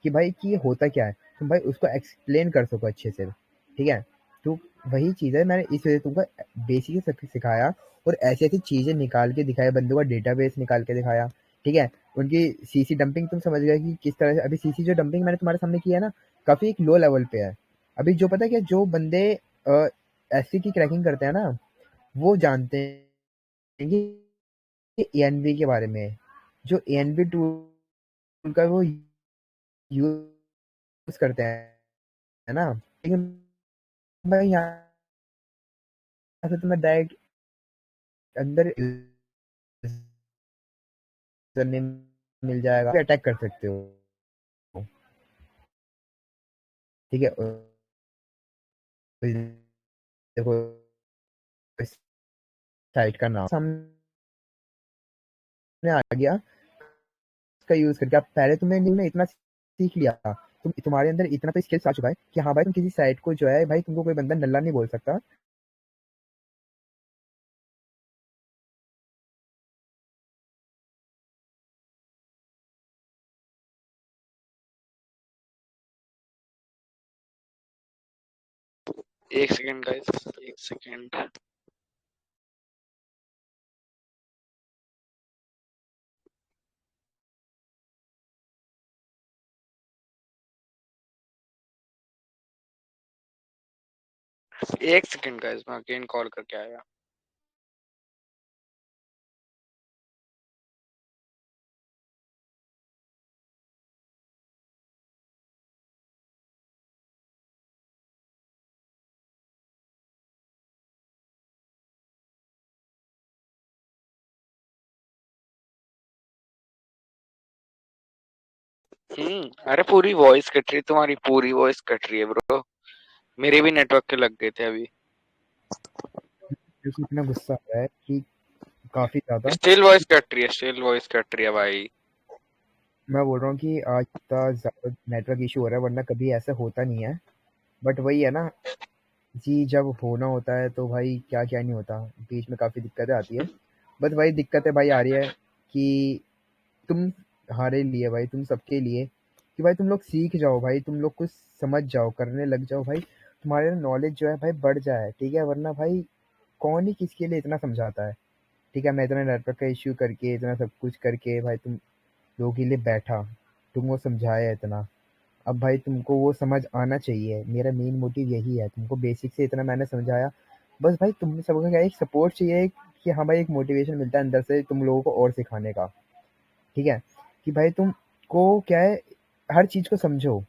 कि भाई कि ये होता क्या है, तुम भाई उसको एक्सप्लेन कर सको अच्छे से, ठीक है। तो वही चीज़ है, मैंने इस वजह से तुमको बेसिक से सब सिखाया, और ऐसी ऐसी चीज़ें निकाल के दिखाया, बंदों का डेटाबेस निकाल के दिखाया, ठीक है। उनकी सीसी डंपिंग तुम समझ गए कि किस तरह से। अभी सीसी जो डंपिंग मैंने तुम्हारे सामने किया है ना, काफ़ी एक लो लेवल पे है। अभी जो पता है क्या, जो बंदे एससी की क्रैकिंग करते हैं ना, वो जानते हैं कि एएनवी के बारे में, जो एएनवी टूल का वो यूज करते हैं, है ना। लेकिन भाई यहाँ से तुम्हें डायरेक्ट अंदर करने मिल जाएगा, अटैक कर सकते हो, ठीक है। देखो इस साइट का नाम सामने आ गया, इसका यूज करके आप पहले तुमने इतना सीख लिया, तुम्हारे अंदर इतना तो स्किल्स आ चुका है कि हाँ भाई तुम किसी साइट को जो है भाई, तुमको कोई बंदा नल्ला नहीं बोल सकता। एक सेकंड गाइस, एक सेकंड। एक सेकंड गाइस, मैं अगेन कॉल करके आया। अरे पूरी वॉइस कट रही है तुम्हारी, पूरी वॉइस कट रही है ब्रो। मेरे भी नेटवर्क के लग गए थे अभी। क्योंकि इतना गुस्सा आ रहा है कि काफी ज्यादा। स्टिल वॉइस कट रही है, स्टिल वॉइस कट रही है भाई। मैं बोल रहा हूँ कि आज इतना ज्यादा नेटवर्क इशू हो रहा है, वरना कभी ऐसा होता नहीं है। बट वही है ना जी, जब होना होता है तो भाई क्या क्या नहीं होता, बीच में काफी दिक्कतें आती है। बस वही दिक्कतें भाई आ रही है कि तुम्हारे लिए भाई, तुम सबके लिए, कि भाई तुम लोग सीख जाओ भाई, तुम लोग कुछ समझ जाओ, करने लग जाओ भाई, तुम्हारे नॉलेज जो है भाई बढ़ जाए, ठीक है। वरना भाई कौन ही किसके लिए इतना समझाता है, ठीक है। मैं इतना नेटवर्क का इश्यू करके, इतना सब कुछ करके भाई तुम लोगों के लिए बैठा, तुमको समझाया इतना, अब भाई तुमको वो समझ आना चाहिए। मेरा मेन मोटिव यही है, तुमको बेसिक से इतना मैंने समझाया। बस भाई तुम सबको क्या, एक सपोर्ट चाहिए कि हाँ भाई, एक मोटिवेशन मिलता है अंदर से तुम लोगों को और सिखाने का, ठीक है। कि भाई तुमको क्या है, हर चीज़ को समझो,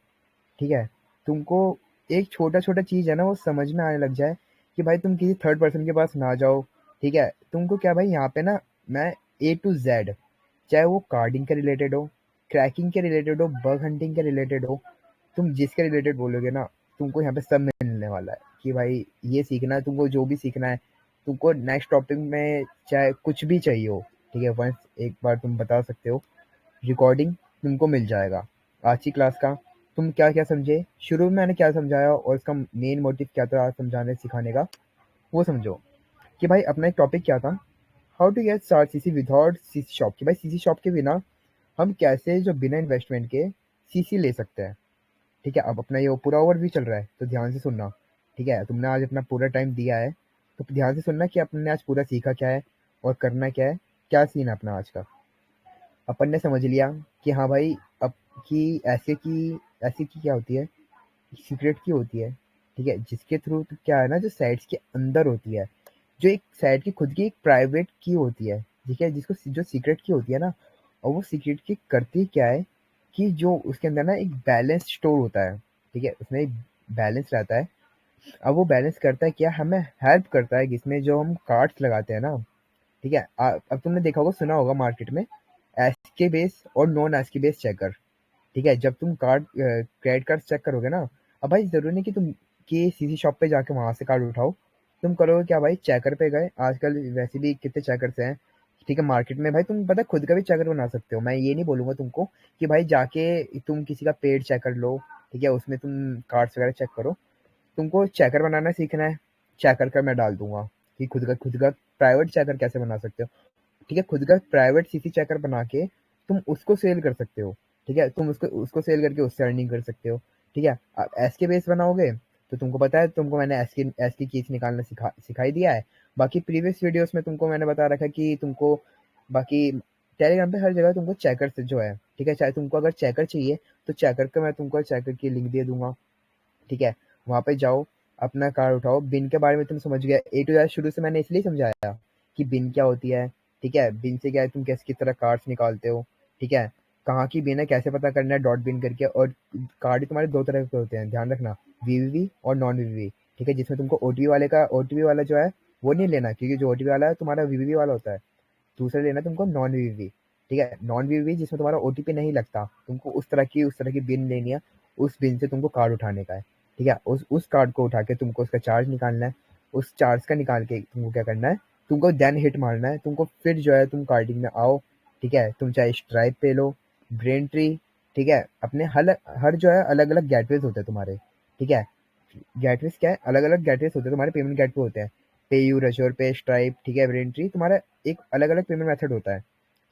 ठीक है। तुमको एक छोटा-छोटा चीज़ है ना, वो समझ में आने लग जाए कि भाई तुम किसी थर्ड पर्सन के पास ना जाओ, ठीक है। तुमको क्या भाई यहाँ पे ना, मैं ए टू ज़ेड, चाहे वो कार्डिंग के रिलेटेड हो, क्रैकिंग के रिलेटेड हो, बग हंटिंग के रिलेटेड हो, तुम जिसके रिलेटेड बोलोगे ना, तुमको यहाँ पे सब मिलने वाला है। कि भाई ये सीखना है तुमको, जो भी सीखना है तुमको नेक्स्ट टॉपिक में, चाहे कुछ भी चाहिए हो, ठीक है, वंस एक बार तुम बता सकते हो, रिकॉर्डिंग तुमको मिल जाएगा आज की क्लास का। तुम क्या क्या समझे, शुरू में मैंने क्या समझाया और इसका मेन मोटिव क्या था समझाने सिखाने का, वो समझो। कि भाई अपना एक टॉपिक क्या था, how to get start CC without CC shop, कि भाई सीसी शॉप के बिना हम कैसे जो बिना इन्वेस्टमेंट के सीसी ले सकते हैं, ठीक है। अब अपना ये पूरा ओवरव्यू चल रहा है तो ध्यान से सुनना, ठीक है। तुमने आज अपना पूरा टाइम दिया है तो ध्यान से सुनना कि अपने आज पूरा सीखा क्या है और करना क्या है, क्या सीन है अपना आज का। अपन ने समझ लिया कि हाँ भाई, अब कि ऐसे की क्या होती है, सीक्रेट की होती है, ठीक है, जिसके थ्रू तो क्या है ना, जो साइट्स के अंदर होती है, जो एक साइट की खुद की एक प्राइवेट की होती है, ठीक है, जिसको जो सीक्रेट की होती है ना, और वो सीक्रेट की करती क्या है कि जो उसके अंदर ना एक बैलेंस स्टोर होता है, ठीक है, उसमें एक बैलेंस रहता है। अब वो बैलेंस करता है क्या, हमें हेल्प करता है, जिसमें जो हम कार्ड्स लगाते हैं ना, ठीक है, अब तुमने देखा होगा, सुना होगा मार्केट में एसके बेस और नॉन एसके बेस चेकर, ठीक है, जब तुम क्रेडिट कार्ड चेक करोगे ना, अब भाई जरूरी नहीं कि तुम कि सीसी शॉप पे जाके वहां से कार्ड उठाओ, तुम करोगे क्या भाई, चेकर पे गए, आजकल वैसे भी कितने चेकर्स हैं, ठीक है, मार्केट में भाई, तुम पता है खुद का भी चेकर बना सकते हो, मैं ये नहीं बोलूंगा तुमको कि भाई जाके तुम किसी का पेड चेकर लो, ठीक है, उसमें तुम कार्ड्स वगैरह चेक करो, तुमको चेकर बनाना सीखना है, चेकर का मैं डाल दूंगा कि खुद का प्राइवेट चेकर कैसे बना सकते हो, ठीक है, खुद का प्राइवेट सीसी चेकर बना के तुम उसको सेल कर सकते हो, ठीक है, तुम उसको उसको सेल करके उससे अर्निंग कर सकते हो, ठीक है, आप एस के बेस बनाओगे तो तुमको पता है, तुमको मैंने एस की कीज निकालना सिखाई दिया है, बाकी प्रीवियस वीडियोस में तुमको मैंने बता रखा है कि तुमको बाकी टेलीग्राम पे हर जगह तुमको चेकर से जो है, ठीक है, चाहे तुमको अगर चेकर चाहिए तो चेकर का मैं तुमको चेकर की लिंक दे दूंगा, ठीक है, वहां पे जाओ, अपना कार्ड उठाओ, बिन के बारे में तुम समझ गए, ए टू जेड शुरू से मैंने इसलिए समझाया कि बिन क्या होती है, ठीक है, बिन से क्या है, तुम कैसे किस तरह कार्ड्स निकालते हो, ठीक है, कहाँ की बिन है, कैसे पता करना है, डॉट बिन करके, और कार्ड तुम्हारे दो तरह के होते हैं, ध्यान रखना, वीवीवी और नॉन वीवीवी, ठीक है, जिसमें तुमको ओटीपी वाला जो है वो नहीं लेना, क्योंकि जो ओटीपी वाला है तुम्हारा वीवीवी वाला होता है, दूसरा लेना तुमको नॉन वीवीवी, ठीक है, नॉन वीवीवी जिसमें तुम्हारा ओटीपी नहीं लगता, तुमको उस तरह की बिन लेनी है, उस बिन से तुमको कार्ड उठाने का है, ठीक है, उस कार्ड को उठा के तुमको उसका चार्ज निकालना है, उस चार्ज का निकाल के तुमको क्या करना है, तुमको देन हिट मारना है, तुमको फिर जो है तुम कार्डिंग में आओ, ठीक है, तुम चाहे स्ट्राइप पे लो, ब्रेन ट्री, ठीक है, अपने हर जो है अलग अलग गेटवेज होते हैं तुम्हारे, ठीक है, गेटवेज क्या है, अलग अलग गेटवेज होते हैं तुम्हारे, पेमेंट गेटवे होते हैं, पे यू, रशोर पे, स्ट्राइप, ठीक है, ब्रेन ट्री, तुम्हारा एक अलग अलग पेमेंट मेथड होता है,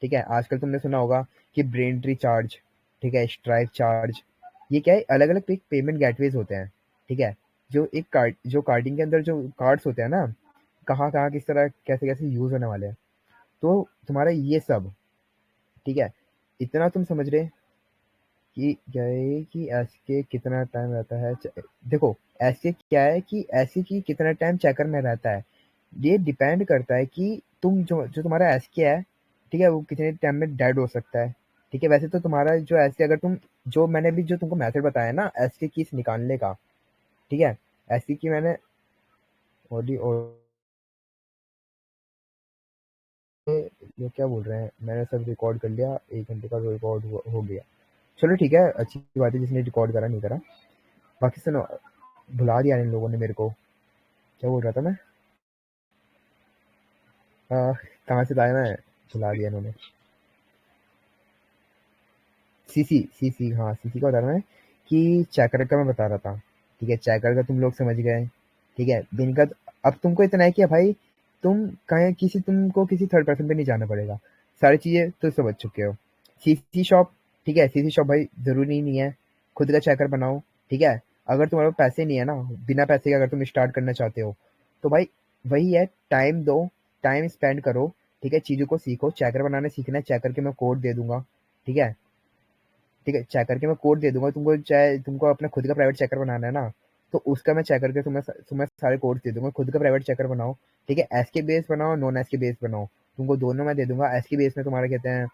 ठीक है, आजकल तुमने सुना होगा कि ब्रेन ट्री चार्ज, ठीक है, स्ट्राइप चार्ज, ये क्या है, अलग अलग पेमेंट गेटवेज होते हैं, ठीक है, जो कार्डिंग के अंदर जो कार्ड्स होते हैं ना, कहाँ कहाँ किस तरह कैसे कैसे यूज होने वाले हैं, तो तुम्हारा ये सब, ठीक है, इतना तुम समझ रहे कि क्या है कि एसके कितना टाइम रहता है, देखो, एसके क्या है कि एसके की कितना टाइम चेकर में रहता है, ये डिपेंड करता है कि तुम जो जो तुम्हारा एसके है, ठीक है, वो कितने टाइम में डेड हो सकता है, ठीक है, वैसे तो तुम्हारा जो एसके, अगर तुम जो मैंने भी जो तुमको मेथड बताया ना एसके कीज निकालने का, ठीक है, एसके की मैंने ऑडियो, ये क्या बोल रहे हैं, मैंने सब रिकॉर्ड कर लिया, 1 घंटे का रिकॉर्ड हो गया, चलो ठीक है, अच्छी बात है, जिसने रिकॉर्ड करा नहीं करा, बाकी सुनो, भुला दिया इन लोगों ने मेरे को, क्या बोल रहा था मैं, कहाँ से लाया मैं, भुला दिया इन्होंने, सीसी, हाँ, सीसी का बता रहा मैं, कि चैकर का मैं बता रहा था, ठीक है, चैकर का तुम लोग समझ गए, ठीक है, बिन का अब तुमको इतना है कि भाई तुम कहीं तुमको किसी थर्ड पर्सन पे नहीं जाना पड़ेगा, सारी चीजें तो समझ चुके हो, सीसी शॉप, ठीक है, सीसी शॉप भाई जरूरी नहीं है, खुद का चैकर बनाओ, ठीक है, अगर तुम्हारे पास पैसे नहीं है ना, बिना पैसे के अगर तुम स्टार्ट करना चाहते हो, तो भाई वही है, टाइम दो, टाइम स्पेंड करो, ठीक है, चीजों को सीखो, चैकर बनाने सीखना है, चैकर के मैं कोड दे दूंगा, ठीक है, ठीक है, चेक करके मैं कोड दे दूंगा तुमको, चाहे तुमको अपना खुद का प्राइवेट चेकर बनाना है ना, तो उसका मैं चेक करके तुम्हें सारे कोड दे दूंगा, खुद का प्राइवेट चेकर बनाओ, ठीक है, एस के बेस बनाओ, नॉन एस के बेस बनाओ, तुमको दोनों मैं दे दूंगा, एस के बेस में तुम्हारा कहते हैं,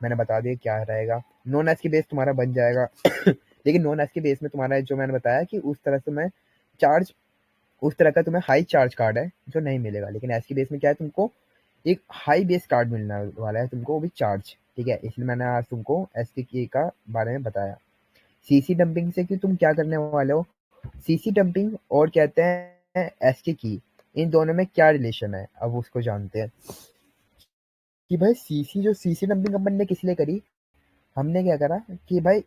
मैंने बता दिया क्या रहेगा, नॉन एस के बेस तुम्हारा बन जाएगा लेकिन नॉन एस के बेस में तुम्हारा जो मैंने बताया कि उस तरह से मैं चार्ज, उस तरह का तुम्हें हाई चार्ज कार्ड है जो नहीं मिलेगा, लेकिन एस के बेस में क्या है, तुमको एक हाई बेस कार्ड मिलने वाला है तुमको, वो भी चार्ज, ठीक है, इसलिए मैंने आज तुमको एस के का बारे में बताया, सीसी डंपिंग से कि तुम क्या करने वाले हो, सीसी डंपिंग और कहते हैं एसके की, इन दोनों में क्या रिलेशन है, अब उसको जानते हैं कि भाई सीसी डंपिंग अपन ने किस लिए करी, हमने क्या करा कि भाई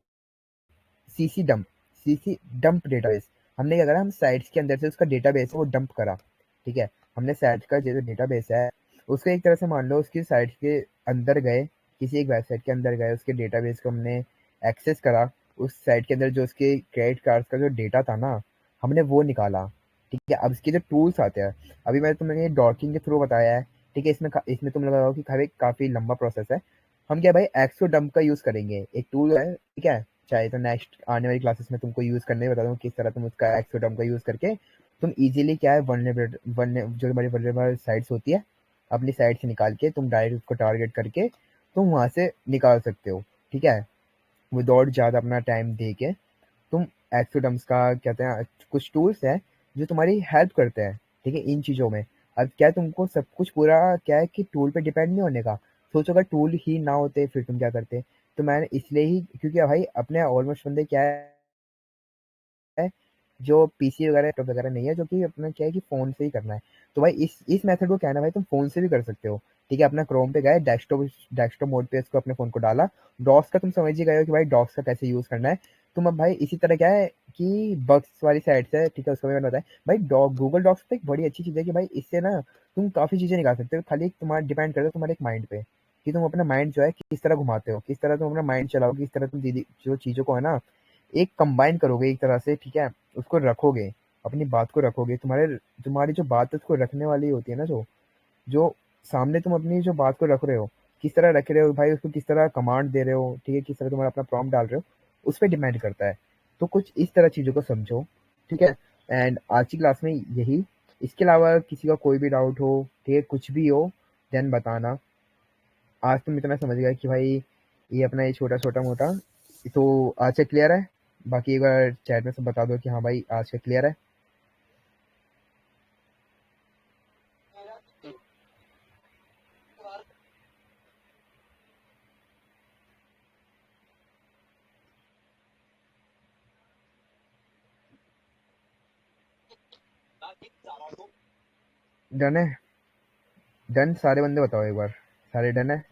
CC dump CC dump database, हमने क्या करा, हम साइट्स के अंदर से उसका डेटाबेस है वो डंप करा, ठीक है, हमने साइट का जो डेटाबेस है उसको एक तरह से मान लो उसकी साइट के अंदर गए, किसी एक वेबसाइट के अंदर गए, उसके डेटाबेस को हमने एक्सेस करा, उस साइट के अंदर जो उसके क्रेडिट कार्ड का जो डेटा था ना, हमने वो निकाला, ठीक है, अब इसके जो टूल्स आते हैं, अभी मैंने तुम्हें ये डॉकिंग के थ्रू बताया है, ठीक है, इसमें इसमें तुम लगाओ कि काफी लंबा प्रोसेस है, हम क्या भाई एक्सो डंप का यूज करेंगे, एक टूल है, ठीक है। चाहे तो नेक्स्ट आने वाली क्लासेस में तुमको यूज करने बता दूं किस तरह तुम उसका एक्सो डंप का यूज करके तुम इजीली क्या है जो हमारी वनरेबल साइट्स होती है अपनी साइड से निकाल के तुम डायरेक्ट उसको टारगेट करके तुम वहां से निकाल सकते हो, ठीक है, विदाउट ज्यादा अपना टाइम दे के। तुम एक्सोडम्स का कहते हैं कुछ टूल्स है जो तुम्हारी हेल्प करते हैं, ठीक है, इन चीज़ों में। अब क्या तुमको सब कुछ पूरा क्या है कि टूल पे डिपेंड नहीं होने का। सोचो अगर टूल ही ना होते फिर तुम क्या करते। तो मैंने इसलिए ही क्योंकि भाई अपने ऑलमोस्ट बंदे क्या है जो पीसी वगैरह लैपटॉप वगैरह नहीं है, जो कि अपना क्या है कि फ़ोन से ही करना है। तो भाई इस मेथड को क्या है ना भाई तुम फ़ोन से भी कर सकते हो, ठीक है। अपना क्रोम पे गए डेस्कटॉप डेस्कटॉप मोड पे इसको अपने फ़ोन को डाला। डॉस का तुम समझ ही गए हो कि भाई डॉस का कैसे यूज़ करना है। तुम अब भाई इसी तरह क्या है कि बग्स वाली साइड से, ठीक है, उसका मैंने बताया भाई गूगल डॉक्स तो एक बड़ी अच्छी चीज़ है कि भाई इससे ना तुम काफ़ी चीज़ें निकाल सकते हो। खाली तुम्हारा डिपेंड करता है तुम्हारे एक माइंड पे कि तुम अपना माइंड जो है किस तरह घुमाते हो, किस तरह तुम अपना माइंड चलाओ, किस तरह तुम दीदी जो चीज़ों को है ना एक कंबाइन करोगे एक तरह से, ठीक है, उसको रखोगे, अपनी बात को रखोगे। तुम्हारी जो बात है उसको रखने वाली होती है ना, जो जो सामने तुम अपनी जो बात को रख रहे हो, किस तरह रख रहे हो भाई, उसको किस तरह कमांड दे रहे हो, ठीक है, किस तरह तुम्हारा अपना प्रॉम्प्ट डाल रहे हो, उस पर डिपेंड करता है। तो कुछ इस तरह चीज़ों को समझो, ठीक है। एंड आज की क्लास में यही, इसके अलावा किसी का कोई भी डाउट हो, ठीक है, कुछ भी हो, देन बताना। आज तुम इतना समझ गए कि भाई ये अपना ये छोटा छोटा मोटा, तो आज से क्लियर है। बाकी एक बार चैट में सब बता दो कि हाँ भाई आज से क्लियर है। डन है, डन, सारे बंदे बताओ एक बार, सारे डन है।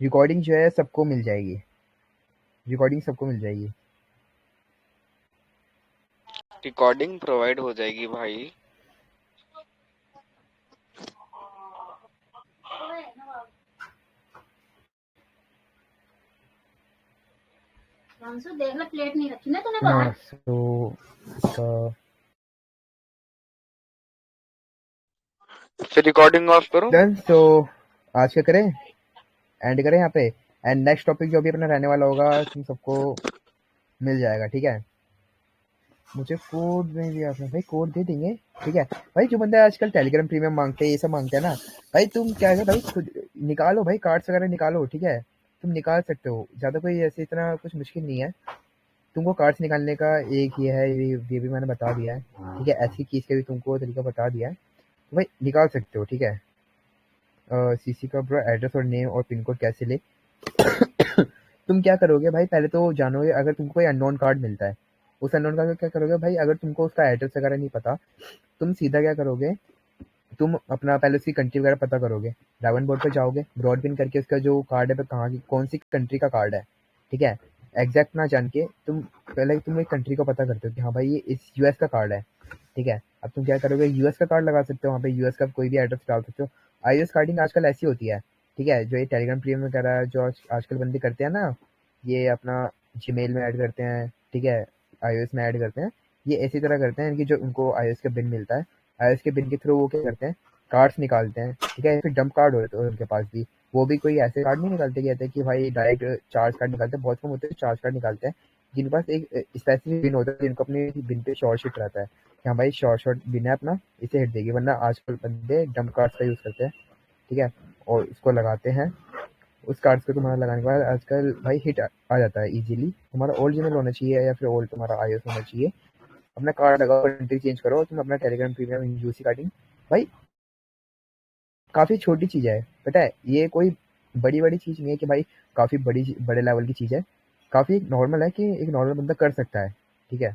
रिकॉर्डिंग जो है सबको मिल जाएगी, रिकॉर्डिंग सबको मिल जाएगी। रिकॉर्डिंग प्रोवाइड हो जाएगी भाई। देख ले प्लेट नहीं रखी ना तूने हाँ बाहर। सो इसका फिर रिकॉर्डिंग ऑफ करो। डन। सो आज क्या करें, एंड करें यहाँ पे। एंड नेक्स्ट टॉपिक जो भी अपना रहने वाला होगा तुम सबको मिल जाएगा, ठीक है। मुझे कोड में भी आपने भाई कोड दे देंगे, ठीक है। भाई जो बंदा आजकल टेलीग्राम प्रीमियम मांगते हैं ये सब मांगते हैं ना, भाई तुम क्या है भाई खुद निकालो भाई, कार्ड्स वगैरह निकालो, ठीक है। तुम निकाल सकते हो, ज़्यादा कोई ऐसे इतना कुछ मुश्किल नहीं है। तुमको कार्ड्स निकालने का एक ये है, ये भी मैंने बता दिया है, ठीक है। ऐसी कीज का भी तुमको तरीका बता दिया है, तो भाई निकाल सकते हो, ठीक है। सीसी का ब्रो एड्रेस और नेम और पिन कोड कैसे ले। तुम क्या करोगे भाई, पहले तो जानोगे अगर तुमको कोई अननोन कार्ड मिलता है, उस अननोन कार्ड का क्या करोगे भाई, अगर तुमको उसका एड्रेस वगैरह नहीं पता, तुम सीधा क्या करोगे, तुम अपना पहले उसकी कंट्री वगैरह पता करोगे। रावण बोर्ड पे जाओगे, ब्रॉड पिन करके उसका जो कार्ड है वो कहाँ की कौन सी कंट्री का कार्ड है, ठीक है। एग्जैक्ट ना जान के तुम पहले तुम एक कंट्री को पता करते हो कि हाँ भाई ये इस यूएस का कार्ड है, ठीक है। अब तुम क्या करोगे, यूएस का कार्ड लगा सकते हो, वहाँ पे यूएस का कोई भी एड्रेस डाल सकते हो। आईओएस कार्डिंग आजकल ऐसी होती है, ठीक है, जो ये टेलीग्राम प्रीमियम वगैरह जो आजकल बंदे करते हैं ना, ये अपना जीमेल में ऐड करते हैं, ठीक है, आईओएस में ऐड करते हैं। ये इसी तरह करते हैं कि जो उनको आईओएस का बिल मिलता है, आईओएस के बिल के थ्रू वो क्या करते हैं, कार्ड्स निकालते हैं, ठीक है। फिर डंप कार्ड होते हैं उनके पास भी, वो भी कोई ऐसे कार्ड नहीं निकालते कहते हैं कि भाई डायरेक्ट चार्ज कार्ड निकालते हैं, बहुत कम होते हैं चार्ज कार्ड निकालते हैं जिनके पास एक स्पेसिफिक बिन होता है, जिनको अपने बिन पे शॉर्ट शीट रहता है कि हाँ भाई शॉर्ट शॉर्ट बिन है अपना, इसे हिट देगी। वरना आजकल बंदे डंप कार्ड्स का यूज़ करते हैं, ठीक है, और इसको लगाते हैं। उस कार्ड्स को तुम्हारा लगाने के बाद आजकल भाई हिट आ जाता है इजीली। तुम्हारा ओल्ड जीमेल होना चाहिए या फिर ओल्ड तुम्हारा आईओएस होना चाहिए। अपना कार्ड लगाओ, कंट्री चेंज करो, तुम अपना टेलीग्राम प्रीमियम यूसी कार्डिंग भाई काफ़ी छोटी चीज़ है, पता है, ये कोई बड़ी चीज़ नहीं है कि भाई काफ़ी बड़े लेवल की चीज़ है। काफ़ी नॉर्मल है कि एक नॉर्मल बंदा कर सकता है, ठीक है।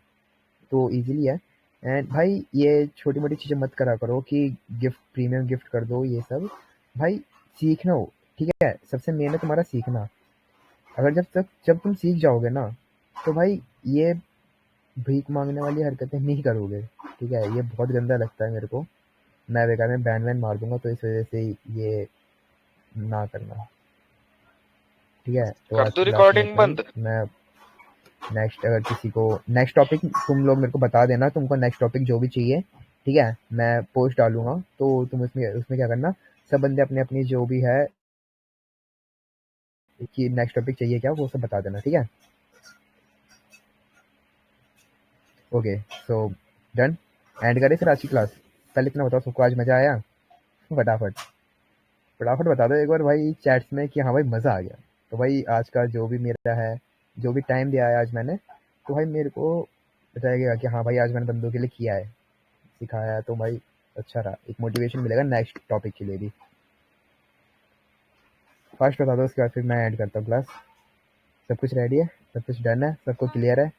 तो ईज़िली है। एंड भाई ये छोटी-मोटी चीज़ें मत करा करो कि गिफ्ट प्रीमियम गिफ्ट कर दो ये सब। भाई सीखना हो, ठीक है? सबसे मेन है तुम्हारा सीखना। अगर जब तुम सीख जाओगे ना, तो भाई ये भीख माँगने वाली हरकतें नहीं करोगे, ठीक है? ये बहुत गंदा लगता है मेरे को। मैं बेकार में बैन-वैन मार दूँगा, तो इस वज़ह से ये ना करना, ठीक है? तो कर आज दो की क्लास में रिकॉर्डिंग इतना ही। बंद। मैं नेक्स्ट अगर किसी को नेक्स्ट टॉपिक तुम लोग मेरे को बता देना, तुमको नेक्स्ट टॉपिक जो भी चाहिए, ठीक है, मैं पोस्ट डालूंगा, तो तुम उसमें उसमें क्या करना, सब बंदे अपने अपनी जो भी है कि नेक्स्ट टॉपिक चाहिए क्या, वो सब बता देना, ठीक है। ओके, सो डन, एंड करें फिर आज की क्लास। पहले इतना बताओ, सबको आज मजा आया? फटाफट फटाफट बता दो एक बार भाई चैट्स में कि हाँ भाई मज़ा आ गया। तो भाई आज का जो भी मेरा है, जो भी टाइम दिया है आज मैंने, तो भाई मेरे को बताएगा कि हाँ भाई आज मैंने बंदों के लिए किया है, सिखाया है, तो भाई अच्छा रहा, एक मोटिवेशन मिलेगा नेक्स्ट टॉपिक के लिए भी। फर्स्ट बता दो, उसके बाद फिर मैं ऐड करता हूँ क्लास। सब कुछ रेडी है, सब कुछ डन है, सबको क्लियर है?